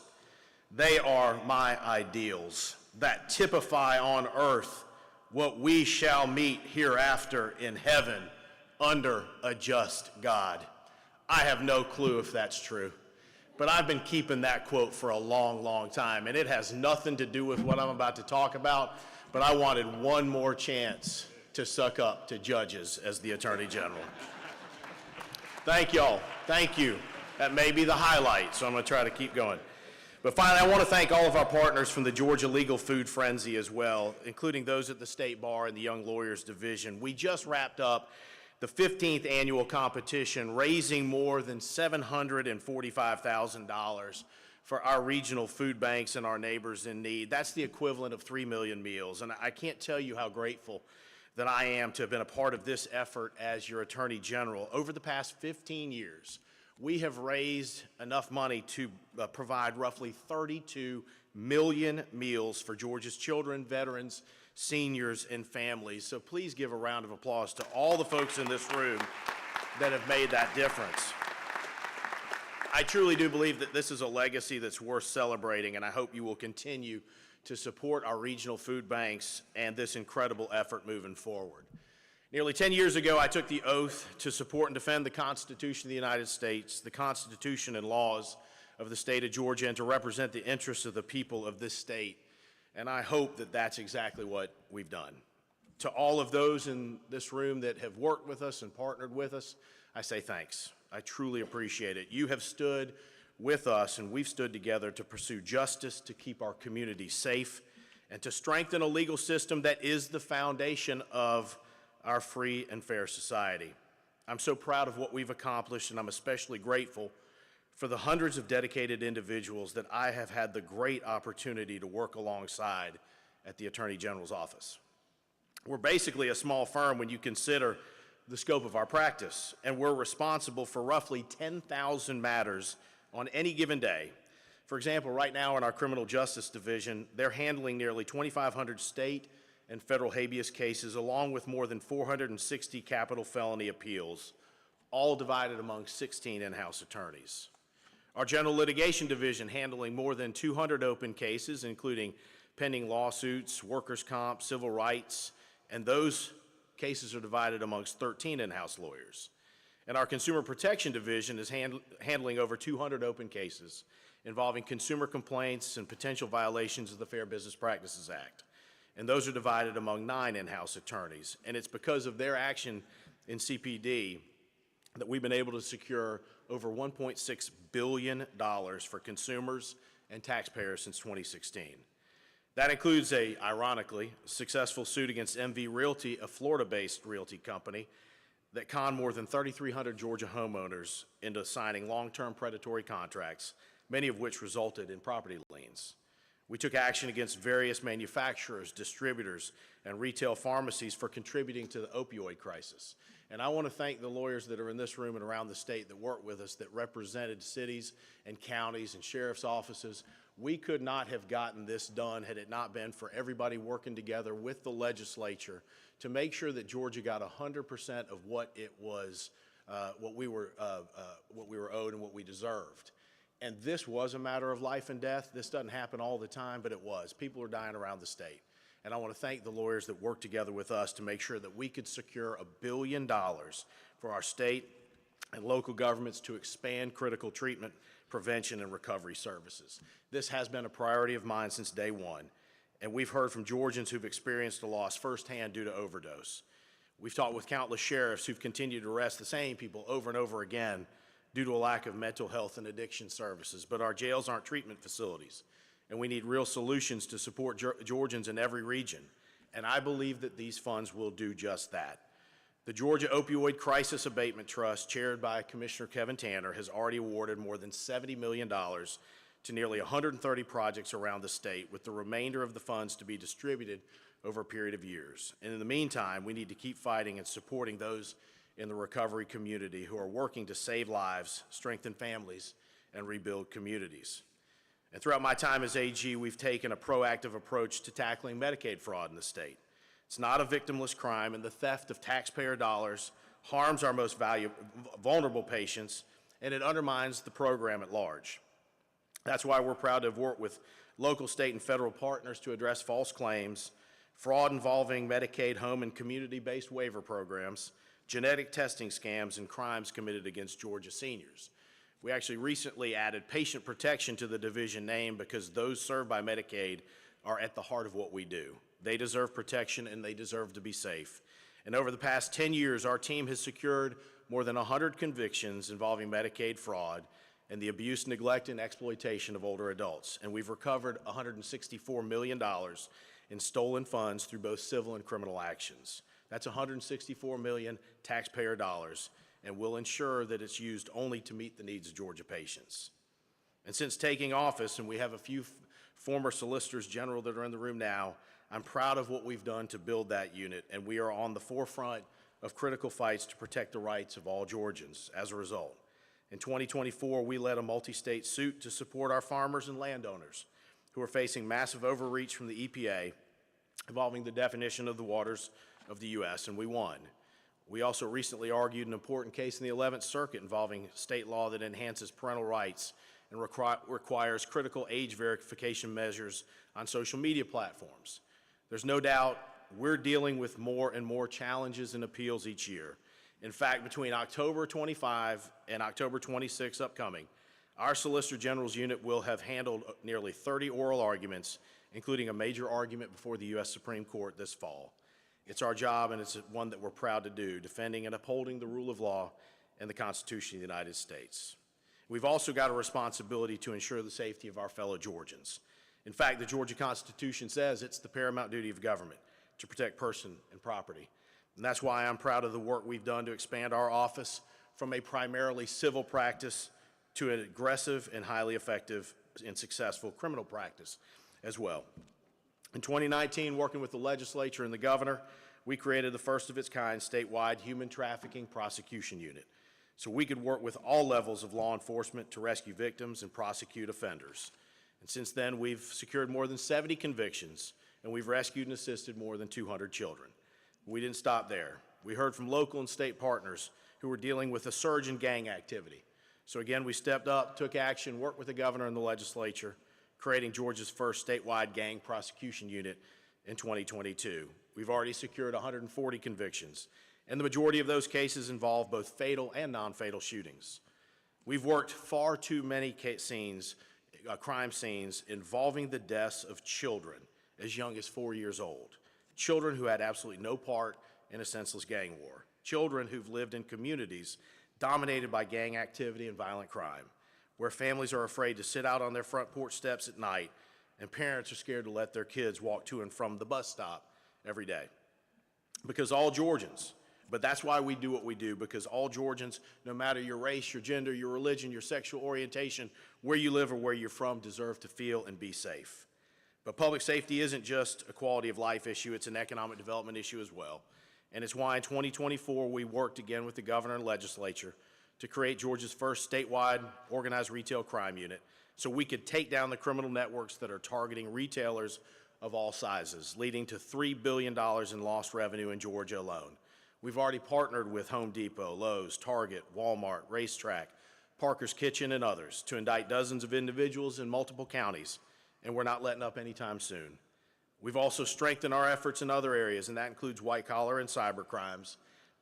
S16: They are my ideals that typify on earth what we shall meet hereafter in heaven under a just God. I have no clue if that's true, but I've been keeping that quote for a long, long time, and it has nothing to do with what I'm about to talk about, but I wanted one more chance to suck up to judges as the Attorney General. Thank y'all. Thank you. That may be the highlight, so I'm going to try to keep going. But finally, I want to thank all of our partners from the Georgia Legal Food Frenzy as well, including those at the State Bar and the Young Lawyers Division. We just wrapped up the 15th annual competition, raising more than $745,000 for our regional food banks and our neighbors in need. That's the equivalent of 3 million meals, and I can't tell you how grateful that I am to have been a part of this effort as your Attorney General. Over the past 15 years, we have raised enough money to provide roughly 32 million meals for Georgia's children, veterans, seniors, and families. So please give a round of applause to all the folks in this room that have made that difference. I truly do believe that this is a legacy that's worth celebrating, and I hope you will continue to support our regional food banks and this incredible effort moving forward. Nearly 10 years ago, I took the oath to support and defend the Constitution of the United States, the Constitution and laws of the state of Georgia, and to represent the interests of the people of this state. And I hope that that's exactly what we've done. To all of those in this room that have worked with us and partnered with us, I say thanks. I truly appreciate it. You have stood with us, and we've stood together to pursue justice, to keep our community safe, and to strengthen a legal system that is the foundation of our free and fair society. I'm so proud of what we've accomplished, and I'm especially grateful for the hundreds of dedicated individuals that I have had the great opportunity to work alongside at the Attorney General's office. We're basically a small firm when you consider the scope of our practice, and we're responsible for roughly 10,000 matters on any given day. For example, right now in our criminal justice division, they're handling nearly 2,500 state and federal habeas cases, along with more than 460 capital felony appeals, all divided among 16 in-house attorneys. Our general litigation division handling more than 200 open cases, including pending lawsuits, workers' comp, civil rights, and those cases are divided amongst 13 in-house lawyers. And our Consumer Protection Division is handling over 200 open cases involving consumer complaints and potential violations of the Fair Business Practices Act. And those are divided among 9 in-house attorneys. And it's because of their action in CPD that we've been able to secure over $1.6 billion for consumers and taxpayers since 2016. That includes a, ironically, successful suit against MV Realty, a Florida-based realty company, that conned more than 3,300 Georgia homeowners into signing long-term predatory contracts, many of which resulted in property liens. We took action against various manufacturers, distributors, and retail pharmacies for contributing to the opioid crisis. And I want to thank the lawyers that are in this room and around the state that work with us, that represented cities and counties and sheriff's offices. We could not have gotten this done had it not been for everybody working together with the legislature to make sure that Georgia got 100% of what it was, what we were owed and what we deserved. And this was a matter of life and death. This doesn't happen all the time, but it was. People are dying around the state. And I want to thank the lawyers that worked together with us to make sure that we could secure $1 billion for our state and local governments to expand critical treatment, prevention, and recovery services. This has been a priority of mine since day one. And we've heard from Georgians who've experienced a loss firsthand due to overdose. We've talked with countless sheriffs who've continued to arrest the same people over and over again due to a lack of mental health and addiction services. But our jails aren't treatment facilities, and we need real solutions to support Georgians in every region. And I believe that these funds will do just that. The Georgia Opioid Crisis Abatement Trust, chaired by Commissioner Kevin Tanner, has already awarded more than $70 million to nearly 130 projects around the state, with the remainder of the funds to be distributed over a period of years. And in the meantime, we need to keep fighting and supporting those in the recovery community who are working to save lives, strengthen families, and rebuild communities. And throughout my time as AG, we've taken a proactive approach to tackling Medicaid fraud in the state. It's not a victimless crime, and the theft of taxpayer dollars harms our most vulnerable patients and it undermines the program at large. That's why we're proud to have worked with local, state, and federal partners to address false claims, fraud involving Medicaid home and community-based waiver programs, genetic testing scams, and crimes committed against Georgia seniors. We actually recently added patient protection to the division name because those served by Medicaid are at the heart of what we do. They deserve protection and they deserve to be safe. And over the past 10 years, our team has secured more than 100 convictions involving Medicaid fraud and the abuse, neglect, and exploitation of older adults. And we've recovered $164 million in stolen funds through both civil and criminal actions. That's $164 million taxpayer dollars, and we'll ensure that it's used only to meet the needs of Georgia patients. And since taking office, and we have a few former solicitors general that are in the room now, I'm proud of what we've done to build that unit, and we are on the forefront of critical fights to protect the rights of all Georgians as a result. In 2024, we led a multi-state suit to support our farmers and landowners who are facing massive overreach from the EPA involving the definition of the waters of the U.S., and we won. We also recently argued an important case in the 11th Circuit involving state law that enhances parental rights and requires critical age verification measures on social media platforms. There's no doubt we're dealing with more and more challenges and appeals each year. In fact, between October 25 and October 26 upcoming, our Solicitor General's unit will have handled nearly 30 oral arguments, including a major argument before the U.S. Supreme Court this fall. It's our job, and it's one that we're proud to do, defending and upholding the rule of law and the Constitution of the United States. We've also got a responsibility to ensure the safety of our fellow Georgians. In fact, the Georgia Constitution says it's the paramount duty of government to protect person and property. And that's why I'm proud of the work we've done to expand our office from a primarily civil practice to an aggressive and highly effective and successful criminal practice as well. In 2019, working with the legislature and the governor, we created the first of its kind statewide human trafficking prosecution unit, so we could work with all levels of law enforcement to rescue victims and prosecute offenders. And since then, we've secured more than 70 convictions, and we've rescued and assisted more than 200 children. We didn't stop there. We heard from local and state partners who were dealing with a surge in gang activity. So again, we stepped up, took action, worked with the governor and the legislature, creating Georgia's first statewide gang prosecution unit in 2022. We've already secured 140 convictions, and the majority of those cases involve both fatal and non-fatal shootings. We've worked far too many crime scenes involving the deaths of children as young as 4 years old. Children who had absolutely no part in a senseless gang war. Children who've lived in communities dominated by gang activity and violent crime, where families are afraid to sit out on their front porch steps at night and parents are scared to let their kids walk to and from the bus stop every day. Because all Georgians, but that's why we do what we do, because all Georgians, no matter your race, your gender, your religion, your sexual orientation, where you live or where you're from, deserve to feel and be safe. But public safety isn't just a quality of life issue, it's an economic development issue as well. And it's why in 2024 we worked again with the governor and legislature to create Georgia's first statewide organized retail crime unit so we could take down the criminal networks that are targeting retailers of all sizes, leading to $3 billion in lost revenue in Georgia alone. We've already partnered with Home Depot, Lowe's, Target, Walmart, Racetrack, Parker's Kitchen, and others to indict dozens of individuals in multiple counties, and we're not letting up anytime soon. We've also strengthened our efforts in other areas, and that includes white-collar and cyber crimes,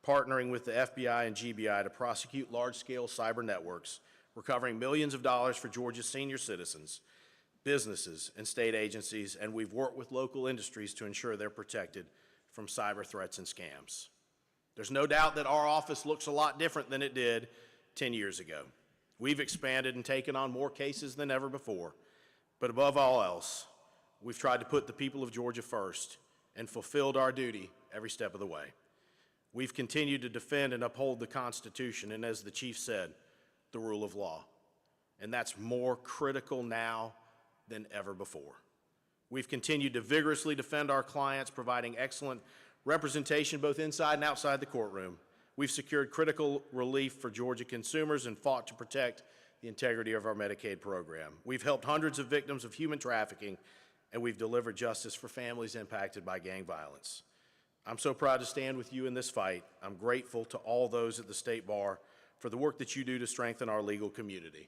S16: partnering with the FBI and GBI to prosecute large-scale cyber networks, recovering millions of dollars for Georgia's senior citizens, businesses, and state agencies, and we've worked with local industries to ensure they're protected from cyber threats and scams. There's no doubt that our office looks a lot different than it did 10 years ago. We've expanded and taken on more cases than ever before, but above all else, we've tried to put the people of Georgia first and fulfilled our duty every step of the way. We've continued to defend and uphold the Constitution and, as the chief said, the rule of law. And that's more critical now than ever before. We've continued to vigorously defend our clients, providing excellent representation both inside and outside the courtroom. We've secured critical relief for Georgia consumers and fought to protect the integrity of our Medicaid program. We've helped hundreds of victims of human trafficking, and we've delivered justice for families impacted by gang violence. I'm so proud to stand with you in this fight. I'm grateful to all those at the State Bar for the work that you do to strengthen our legal community.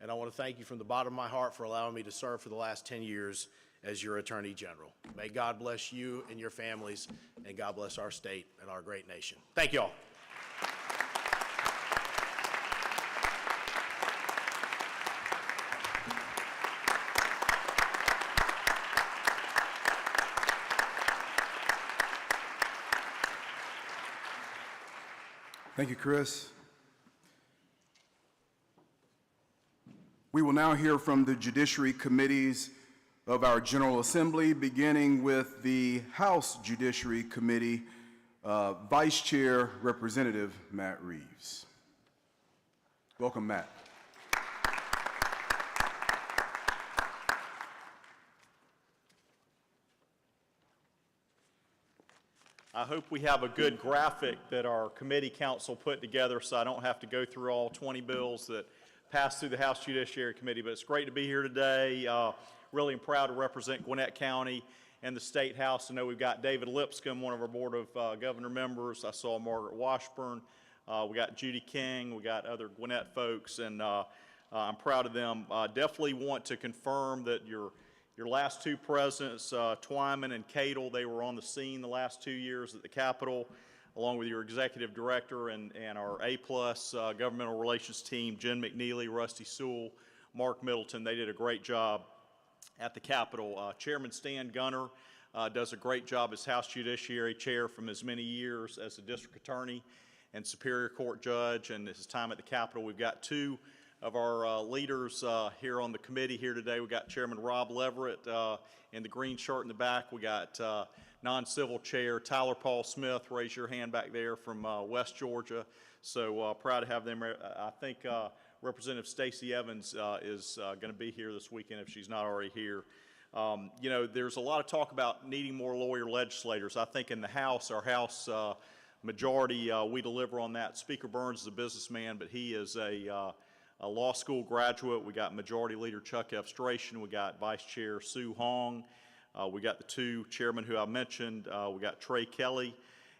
S16: And I want to thank you from the bottom of my heart for allowing me to serve for the last 10 years as your Attorney General. May God bless you and your families, and God bless our state and our great nation. Thank you all.
S1: Thank you, Chris. We will now hear from the Judiciary Committees of our General Assembly, beginning with the House Judiciary Committee, Vice Chair Representative Matt Reeves. Welcome, Matt.
S17: I hope we have a good graphic that our committee council put together so I don't have to go through all 20 bills that passed through the House Judiciary Committee. But it's great to be here today. Really am proud to represent Gwinnett County and the State House. I know we've got David Lipscomb, one of our Board of Governor members. I saw Margaret Washburn. We got Judy King. We got other Gwinnett folks, and I'm proud of them. Definitely want to confirm that your last two presidents, Twyman and Cadle, they were on the scene the last 2 years at the Capitol, along with your executive director and our A-plus governmental relations team, Jen McNeely, Rusty Sewell, Mark Middleton. They did a great job at the Capitol. Chairman Stan Gunner does a great job as House Judiciary Chair from his many years as a district attorney and Superior Court judge, and his time at the Capitol. We've got two of our leaders here on the committee here today. We got Chairman Rob Leverett in the green shirt in the back. We got non-civil chair Tyler Paul Smith. Raise your hand back there from West Georgia. So proud to have them. I think Representative Stacey Evans is going to be here this weekend if she's not already here. You know, there's a lot of talk about needing more lawyer legislators. I think in the House, our House majority, we deliver on that. Speaker Burns is a businessman, but he is a law school graduate. We got Majority Leader Chuck F. Stration. We got Vice Chair Sue Hong. We got the two chairmen who I mentioned. We got Trey Kelly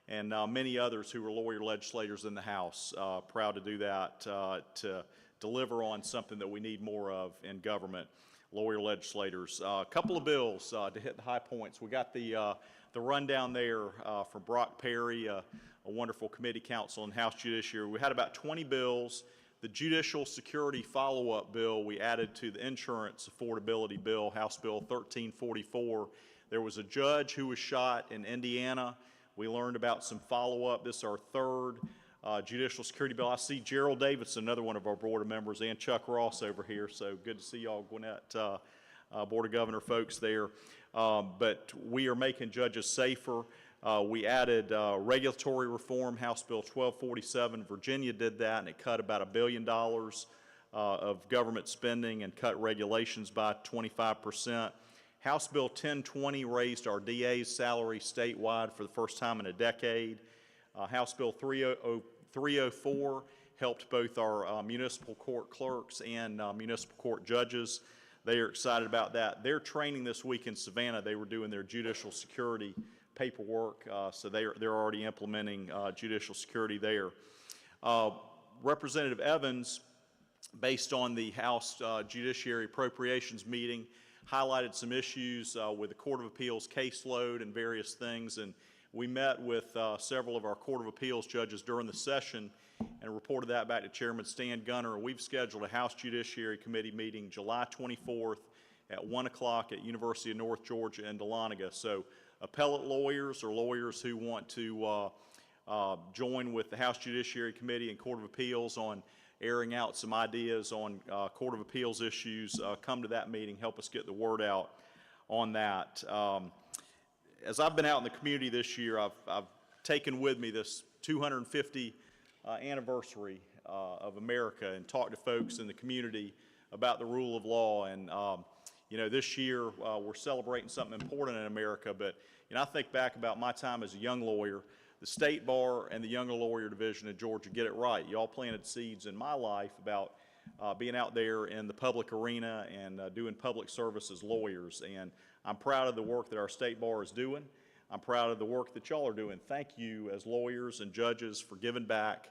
S17: and many others who are lawyer legislators in the House. Proud to do that, to deliver on something that we need more of in government, lawyer legislators. A couple of bills to hit the high points. We got the rundown there from Brock Perry, a wonderful committee counsel in House Judiciary. We had about 20 bills. The Judicial Security Follow-Up Bill we added to the Insurance Affordability Bill, House Bill 1344. There was a judge who was shot in Indiana. We learned about some follow-up. This is our third Judicial Security Bill. I see Gerald Davidson, another one of our board of members, and Chuck Ross over here. So good to see y'all, Gwinnett Board of Governor folks there. But we are making judges safer. We added regulatory reform, House Bill 1247. Virginia did that, and it cut about $1 billion of government spending and cut regulations by 25%. House Bill 1020 raised our DA's salary statewide for the first time in a decade. House Bill 304 helped both our municipal court clerks and municipal court judges. They are excited about that. They're training this week in Savannah. They were doing their judicial security paperwork, so they're already implementing judicial security there. Representative Evans, based on the House Judiciary Appropriations meeting, highlighted some issues with the Court of Appeals caseload and various things, and we met with several of our Court of Appeals judges during the session and reported that back to Chairman Stan Gunner. We've scheduled a House Judiciary Committee meeting July 24th at 1 o'clock at University of North Georgia in Dahlonega. So appellate lawyers or lawyers who want to join with the House Judiciary Committee and Court of Appeals on airing out some ideas on Court of Appeals issues, come to that meeting, help us get the word out on that. As I've been out in the community this year, I've taken with me this 250 anniversary of America and talked to folks in the community about the rule of law. And you know, this year we're celebrating something important in America, but you know, I think back about my time as a young lawyer. The State Bar and the Younger Lawyer Division of Georgia get it right. Y'all planted seeds in my life about being out there in the public arena and doing public service as lawyers. And I'm proud of the work that our State Bar is doing. I'm proud of the work that y'all are doing. Thank you as lawyers and judges for giving back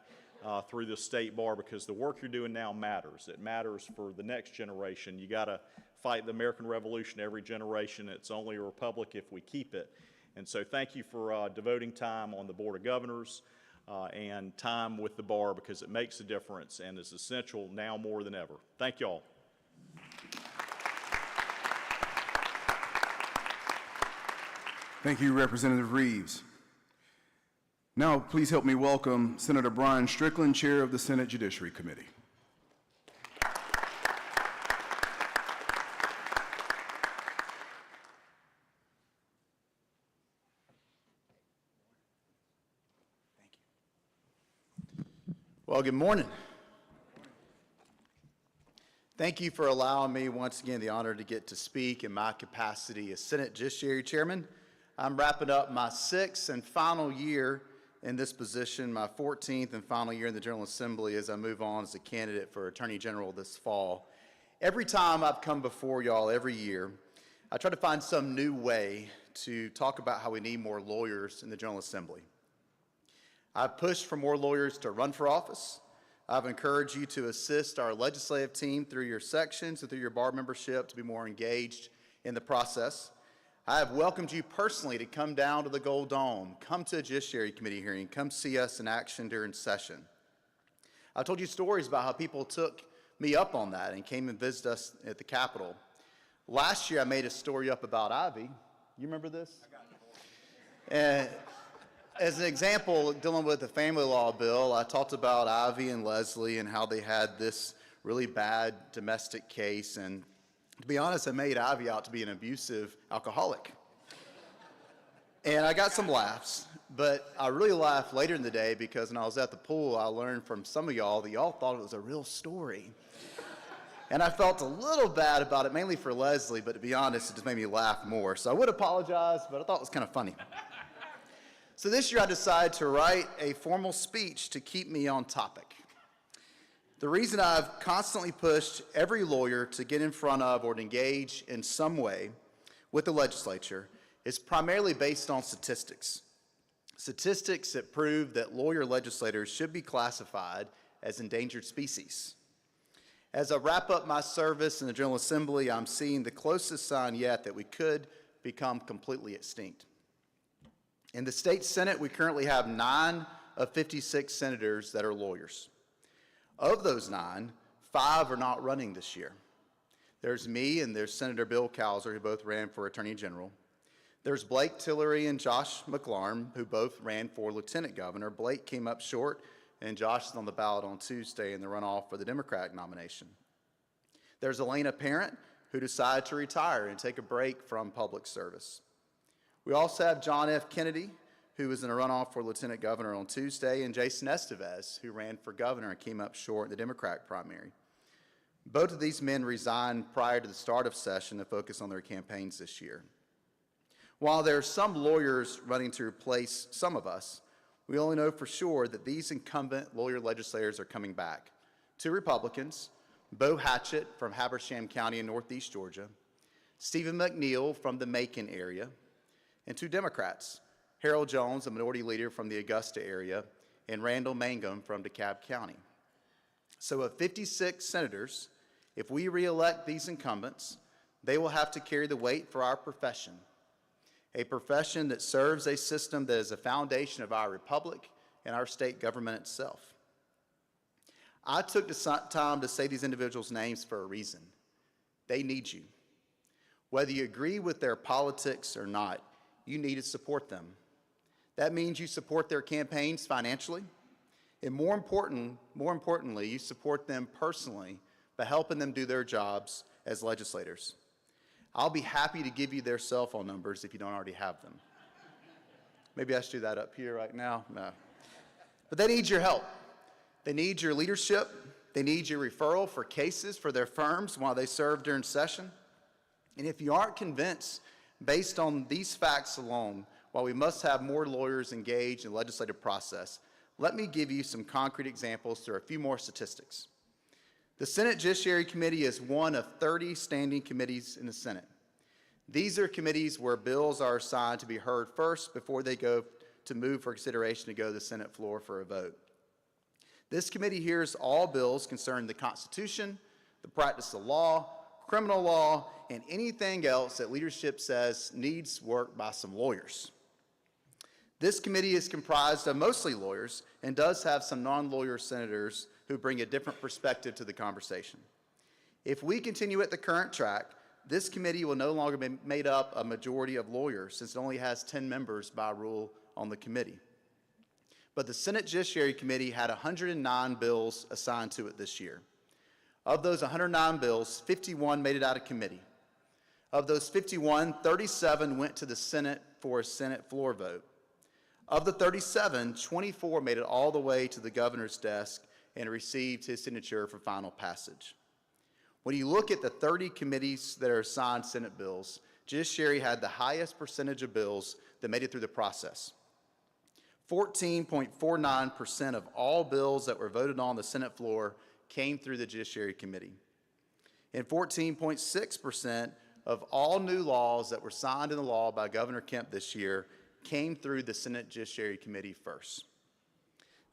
S17: through the state bar, because the work you're doing now matters. It matters for the next generation. You got to fight the American Revolution every generation. It's only a republic if we keep it. And so thank you for devoting time on the Board of Governors and time with the bar, because it makes a difference and is essential now more than ever. Thank you all.
S1: Thank you, Representative Reeves. Now, please help me welcome Senator Brian Strickland, Chair of the Senate Judiciary Committee.
S18: Well, good morning. Thank you for allowing me once again the honor to get to speak in my capacity as Senate Judiciary Chairman. I'm wrapping up my 6th and final year in this position, my 14th and final year in the General Assembly as I move on as a candidate for Attorney General this fall. Every time I've come before y'all every year, I try to find some new way to talk about how we need more lawyers in the General Assembly. I've pushed for more lawyers to run for office. I've encouraged you to assist our legislative team through your sections and through your bar membership to be more engaged in the process. I have welcomed you personally to come down to the Gold Dome, come to a Judiciary Committee hearing, come see us in action during session. I told you stories about how people took me up on that and came and visited us at the Capitol. Last year, I made a story up about Ivy. You remember this? And as an example, dealing with the family law bill, I talked about Ivy and Leslie and how they had this really bad domestic case. And to be honest, I made Ivy out to be an abusive alcoholic. And I got some laughs, but I really laughed later in the day because when I was at the pool, I learned from some of y'all that y'all thought it was a real story. And I felt a little bad about it, mainly for Leslie, but to be honest, it just made me laugh more. So I would apologize, but I thought it was kind of funny. So this year I decided to write a formal speech to keep me on topic. The reason I've constantly pushed every lawyer to get in front of or to engage in some way with the legislature is primarily based on statistics. Statistics that prove that lawyer legislators should be classified as endangered species. As I wrap up my service in the General Assembly, I'm seeing the closest sign yet that we could become completely extinct. In the state Senate, we currently have 9 of 56 senators that are lawyers. Of those 9, 5 are not running this year. There's me and there's Senator Bill Cowser, who both ran for Attorney General. There's Blake Tillery and Josh McLaurin, who both ran for Lieutenant Governor. Blake came up short, and Josh is on the ballot on Tuesday in the runoff for the Democratic nomination. There's Elena Parent, who decided to retire and take a break from public service. We also have John F. Kennedy, who was in a runoff for Lieutenant Governor on Tuesday, and Jason Estevez, who ran for governor and came up short in the Democratic primary. Both of these men resigned prior to the start of session to focus on their campaigns this year. While there are some lawyers running to replace some of us, we only know for sure that these incumbent lawyer legislators are coming back. 2 Republicans, Bo Hatchett from Habersham County in Northeast Georgia, Stephen McNeil from the Macon area, and 2 Democrats, Harold Jones, a minority leader from the Augusta area, and Randall Mangum from DeKalb County. So of 56 senators, if we re-elect these incumbents, they will have to carry the weight for our profession, a profession that serves a system that is the foundation of our republic and our state government itself. I took the time to say these individuals' names for a reason. They need you. Whether you agree with their politics or not, you need to support them. That means you support their campaigns financially, and more importantly, you support them personally by helping them do their jobs as legislators. I'll be happy to give you their cell phone numbers if you don't already have them. Maybe I should do that up here right now? No. But they need your help. They need your leadership. They need your referral for cases for their firms while they serve during session. And if you aren't convinced, based on these facts alone, while we must have more lawyers engaged in the legislative process, let me give you some concrete examples through a few more statistics. The Senate Judiciary Committee is one of 30 standing committees in the Senate. These are committees where bills are assigned to be heard first before they go to move for consideration to go to the Senate floor for a vote. This committee hears all bills concerning the Constitution, the practice of law, criminal law, and anything else that leadership says needs work by some lawyers. This committee is comprised of mostly lawyers and does have some non-lawyer senators who bring a different perspective to the conversation. If we continue at the current track, this committee will no longer be made up a majority of lawyers since it only has 10 members by rule on the committee. But the Senate Judiciary Committee had 109 bills assigned to it this year. Of those 109 bills, 51 made it out of committee. Of those 51, 37 went to the Senate for a Senate floor vote. Of the 37, 24 made it all the way to the governor's desk and received his signature for final passage. When you look at the 30 committees that are assigned Senate bills, Judiciary had the highest percentage of bills that made it through the process. 14.49% of all bills that were voted on the Senate floor came through the Judiciary Committee. And 14.6% of all new laws that were signed into law by Governor Kemp this year came through the Senate Judiciary Committee first.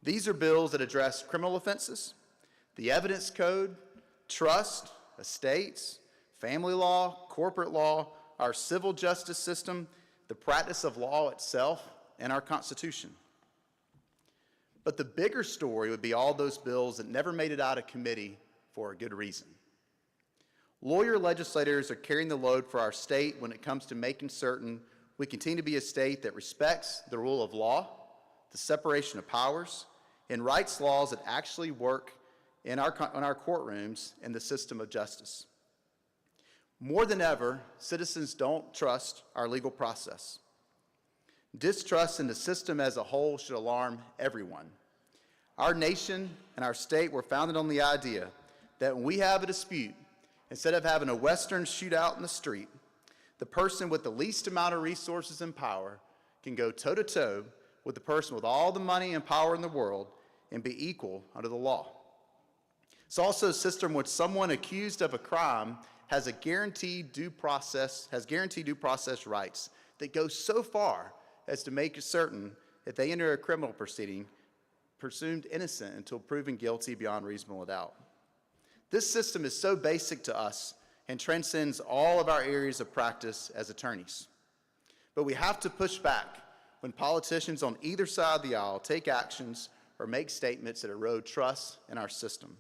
S18: These are bills that address criminal offenses, the evidence code, trust, estates, family law, corporate law, our civil justice system, the practice of law itself, and our Constitution. But the bigger story would be all those bills that never made it out of committee for a good reason. Lawyer legislators are carrying the load for our state when it comes to making certain we continue to be a state that respects the rule of law, the separation of powers, and writes laws that actually work in our courtrooms and the system of justice. More than ever, citizens don't trust our legal process. Distrust in the system as a whole should alarm everyone. Our nation and our state were founded on the idea that when we have a dispute, instead of having a Western shootout in the street, the person with the least amount of resources and power can go toe-to-toe with the person with all the money and power in the world and be equal under the law. It's also a system which someone accused of a crime has guaranteed due process rights that go so far as to make certain that they enter a criminal proceeding presumed innocent until proven guilty beyond reasonable doubt. This system is so basic to us and transcends all of our areas of practice as attorneys. But we have to push back when politicians on either side of the aisle take actions or make statements that erode trust in our system.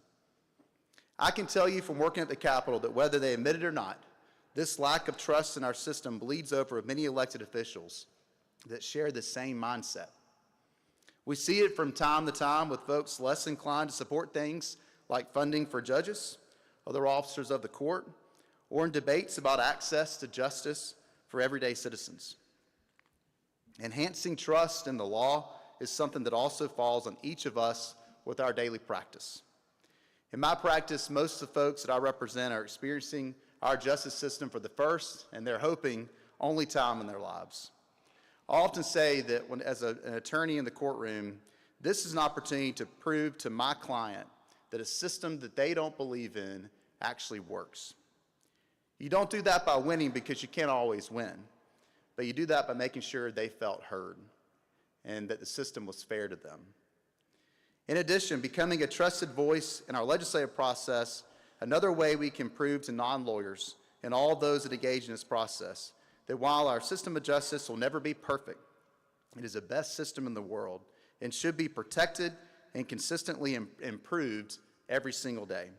S18: I can tell you from working at the Capitol that whether they admit it or not, this lack of trust in our system bleeds over with many elected officials that share the same mindset. We see it from time to time with folks less inclined to support things like funding for judges, other officers of the court, or in debates about access to justice for everyday citizens. Enhancing trust in the law is something that also falls on each of us with our daily practice. In my practice, most of the folks that I represent are experiencing our justice system for the first, and they're hoping, only time in their lives. I often say that as an attorney in the courtroom, this is an opportunity to prove to my client that a system that they don't believe in actually works. You don't do that by winning because you can't always win, but you do that by making sure they felt heard and that the system was fair to them. In addition, becoming a trusted voice in our legislative process, another way we can prove to non-lawyers and all those that engage in this process that while our system of justice will never be perfect, it is the best system in the world and should be protected and consistently improved every single day.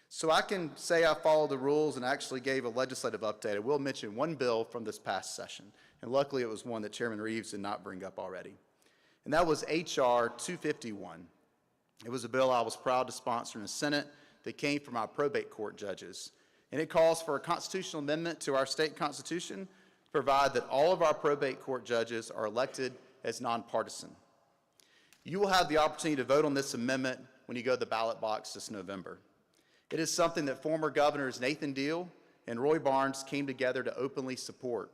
S18: So I can say I followed the rules and actually gave a legislative update. I will mention one bill from this past session, and luckily it was one that Chairman Reeves did not bring up already. And that was H.R. 251. It was a bill I was proud to sponsor in the Senate that came from our probate court judges. And it calls for a constitutional amendment to our state constitution to provide that all of our probate court judges are elected as nonpartisan. You will have the opportunity to vote on this amendment when you go to the ballot box this November. It is something that former governors Nathan Deal and Roy Barnes came together to openly support.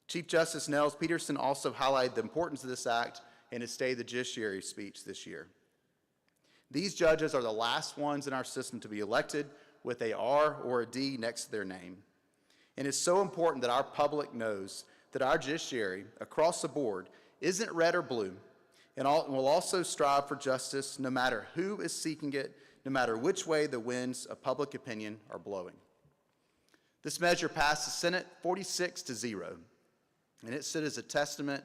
S18: Chief Justice Nels Peterson also highlighted the importance of this act in his State of the Judiciary speech this year. These judges are the last ones in our system to be elected with a R or a D next to their name. And it's so important that our public knows that our judiciary across the board isn't red or blue, and will also strive for justice no matter who is seeking it, no matter which way the winds of public opinion are blowing. This measure passed the Senate 46-0, and it stood as a testament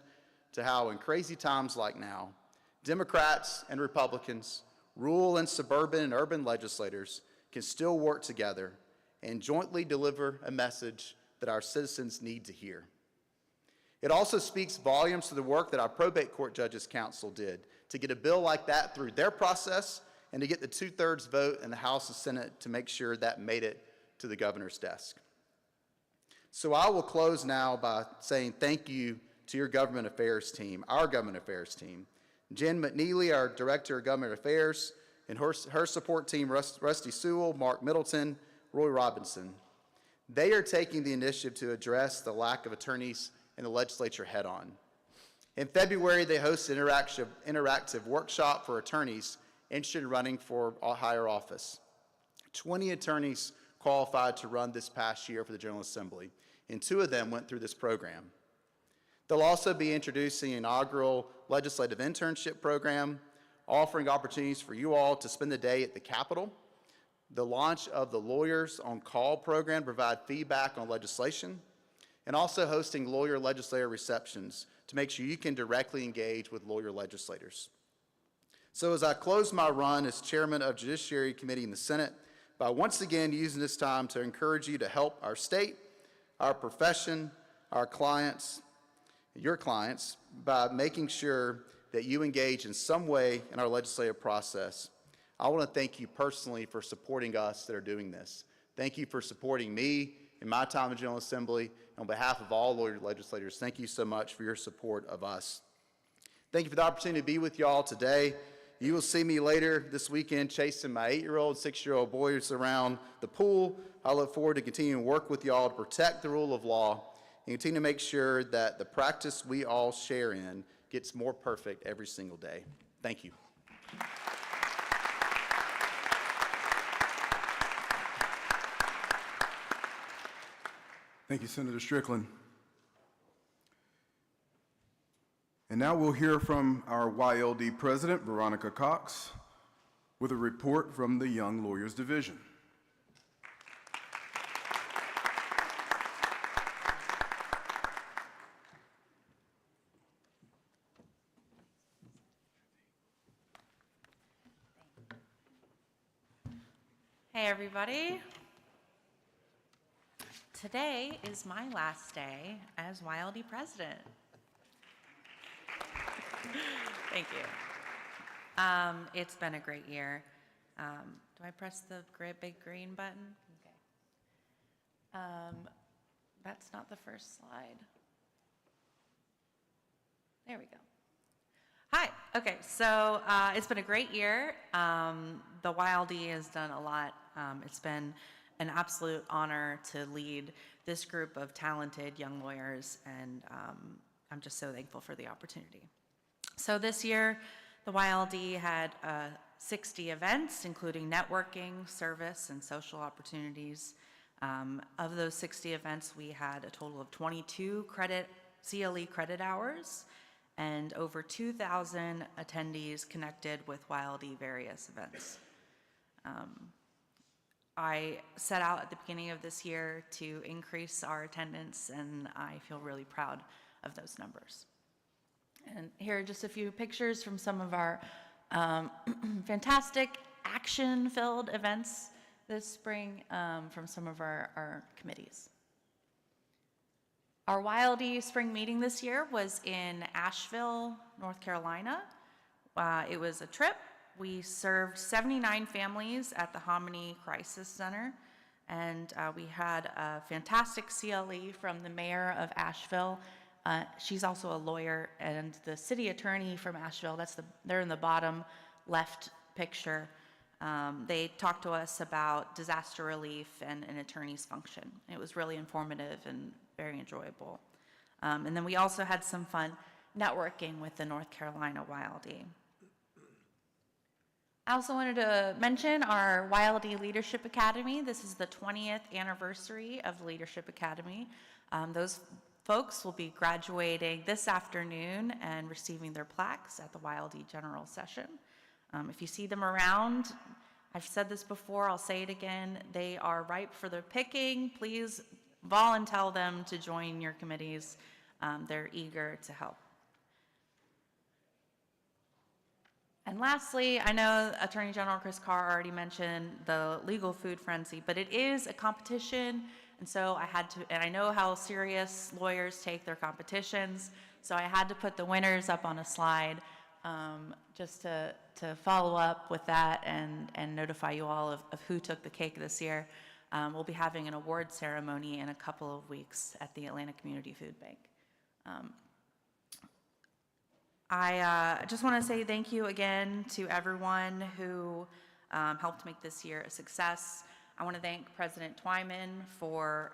S18: to how in crazy times like now, Democrats and Republicans, rural and suburban and urban legislators can still work together and jointly deliver a message that our citizens need to hear. It also speaks volumes to the work that our Probate Court Judges Council did to get a bill like that through their process and to get the 2/3 vote in the House and Senate to make sure that made it to the governor's desk. So I will close now by saying thank you to your government affairs team, our government affairs team. Jen McNeely, our Director of Government Affairs, and her support team, Rusty Sewell, Mark Middleton, Roy Robinson. They are taking the initiative to address the lack of attorneys in the legislature head-on. In February, they hosted an interactive workshop for attorneys interested in running for a higher office. 20 attorneys qualified to run this past year for the General Assembly, and 2 of them went through this program. They'll also be introducing an inaugural legislative internship program, offering opportunities for you all to spend the day at the Capitol, the launch of the Lawyers on Call program to provide feedback on legislation, and also hosting lawyer-legislator receptions to make sure you can directly engage with lawyer legislators. So as I close my run as chairman of Judiciary Committee in the Senate, by once again using this time to encourage you to help our state, our profession, our clients, your clients, by making sure that you engage in some way in our legislative process. I want to thank you personally for supporting us that are doing this. Thank you for supporting me in my time in the General Assembly. On behalf of all lawyer legislators, thank you so much for your support of us. Thank you for the opportunity to be with y'all today. You will see me later this weekend chasing my 8-year-old, 6-year-old boys around the pool. I look forward to continuing to work with y'all to protect the rule of law and continue to make sure that the practice we all share in gets more perfect every single day. Thank you.
S1: Thank you, Senator Strickland. And now we'll hear from our YLD President, Veronica Cox, with a report from the Young Lawyers Division.
S19: Hey, everybody. Today is my last day as YLD president. Thank you. It's been a great year. Do I press the big green button? Okay. That's not the first slide. There we go. Hi. Okay, so it's been a great year. The YLD has done a lot. It's been an absolute honor to lead this group of talented young lawyers, and I'm just so thankful for the opportunity. So this year, the YLD had 60 events, including networking, service, and social opportunities. Of those 60 events, we had a total of 22 CLE credit hours, and over 2,000 attendees connected with YLD various events. I set out at the beginning of this year to increase our attendance, and I feel really proud of those numbers. And here are just a few pictures from some of our fantastic action-filled events this spring from some of our committees. Our YLD spring meeting this year was in Asheville, North Carolina. It was a trip. We served 79 families at the Hominy Crisis Center, and we had a fantastic CLE from the mayor of Asheville. She's also a lawyer, and the city attorney from Asheville, they're in the bottom left picture. They talked to us about disaster relief and an attorney's function. It was really informative and very enjoyable. And then we also had some fun networking with the North Carolina YLD. I also wanted to mention our YLD Leadership Academy. This is the 20th anniversary of the Leadership Academy. Those folks will be graduating this afternoon and receiving their plaques at the YLD General Session. If you see them around, I've said this before, I'll say it again, they are ripe for the picking. Please volunteer them to join your committees. They're eager to help. And lastly, I know Attorney General Chris Carr already mentioned the legal food frenzy, but it is a competition, and so I had to, and I know how serious lawyers take their competitions, so I had to put the winners up on a slide just to follow up with that and notify you all of who took the cake this year. We'll be having an award ceremony in a couple of weeks at the Atlanta Community Food Bank. I just want to say thank you again to everyone who helped make this year a success. I want to thank President Twyman for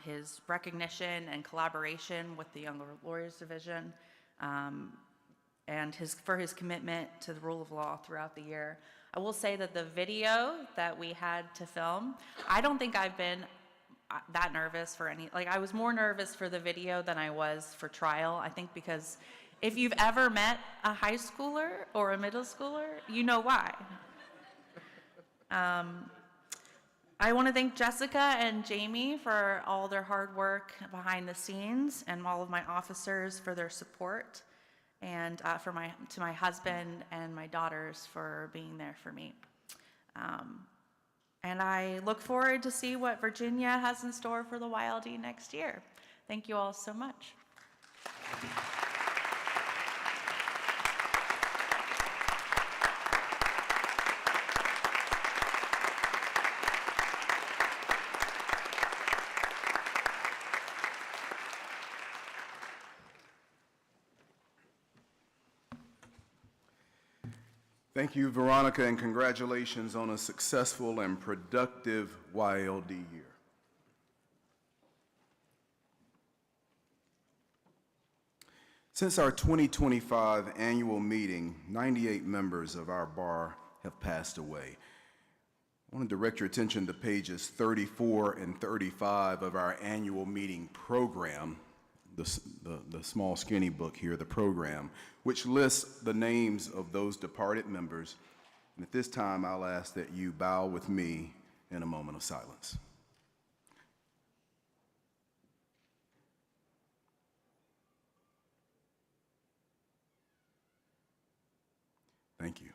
S19: his recognition and collaboration with the Younger Lawyers Division and for his commitment to the rule of law throughout the year. I will say that the video that we had to film, I don't think I've been that nervous for any, like I was more nervous for the video than I was for trial, I think because if you've ever met a high schooler or a middle schooler, you know why. I want to thank Jessica and Jamie for all their hard work behind the scenes and all of my officers for their support and to my husband and my daughters for being there for me. And I look forward to see what Virginia has in store for the YLD next year. Thank you all so much.
S1: Thank you, Veronica, and congratulations on a successful and productive YLD year. Since our 2025 annual meeting, 98 members of our bar have passed away. I want to direct your attention to pages 34 and 35 of our annual meeting program, the small skinny book here, the program, which lists the names of those departed members. And at this time, I'll ask that you bow with me in a moment of silence. Thank you.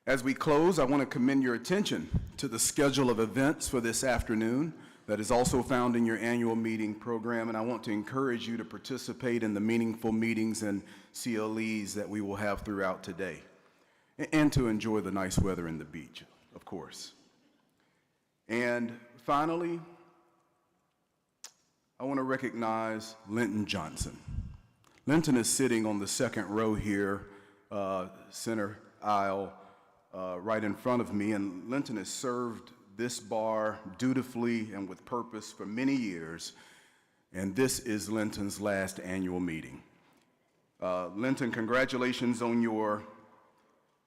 S1: As we close, I want to commend your attention to the schedule of events for this afternoon that is also found in your annual meeting program, and I want to encourage you to participate in the meaningful meetings and CLEs that we will have throughout today, and to enjoy the nice weather and the beach, of course. And finally, I want to recognize Linton Johnson. Linton is sitting on the second row here, center aisle, right in front of me, and Linton has served this bar dutifully and with purpose for many years, and this is Linton's last annual meeting. Linton, congratulations on your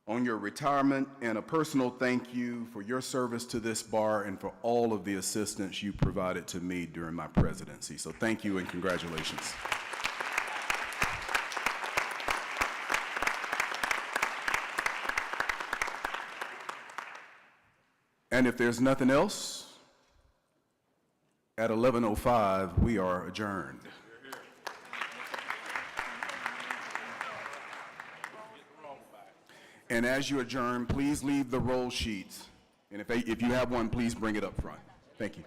S1: retirement, and a personal thank you for your service to this bar and for all of the assistance you provided to me during my presidency. So thank you and congratulations. And if there's nothing else, at 11:05, we are adjourned. And as you adjourn, please leave the roll sheets. And if you have one, please bring it up front. Thank you.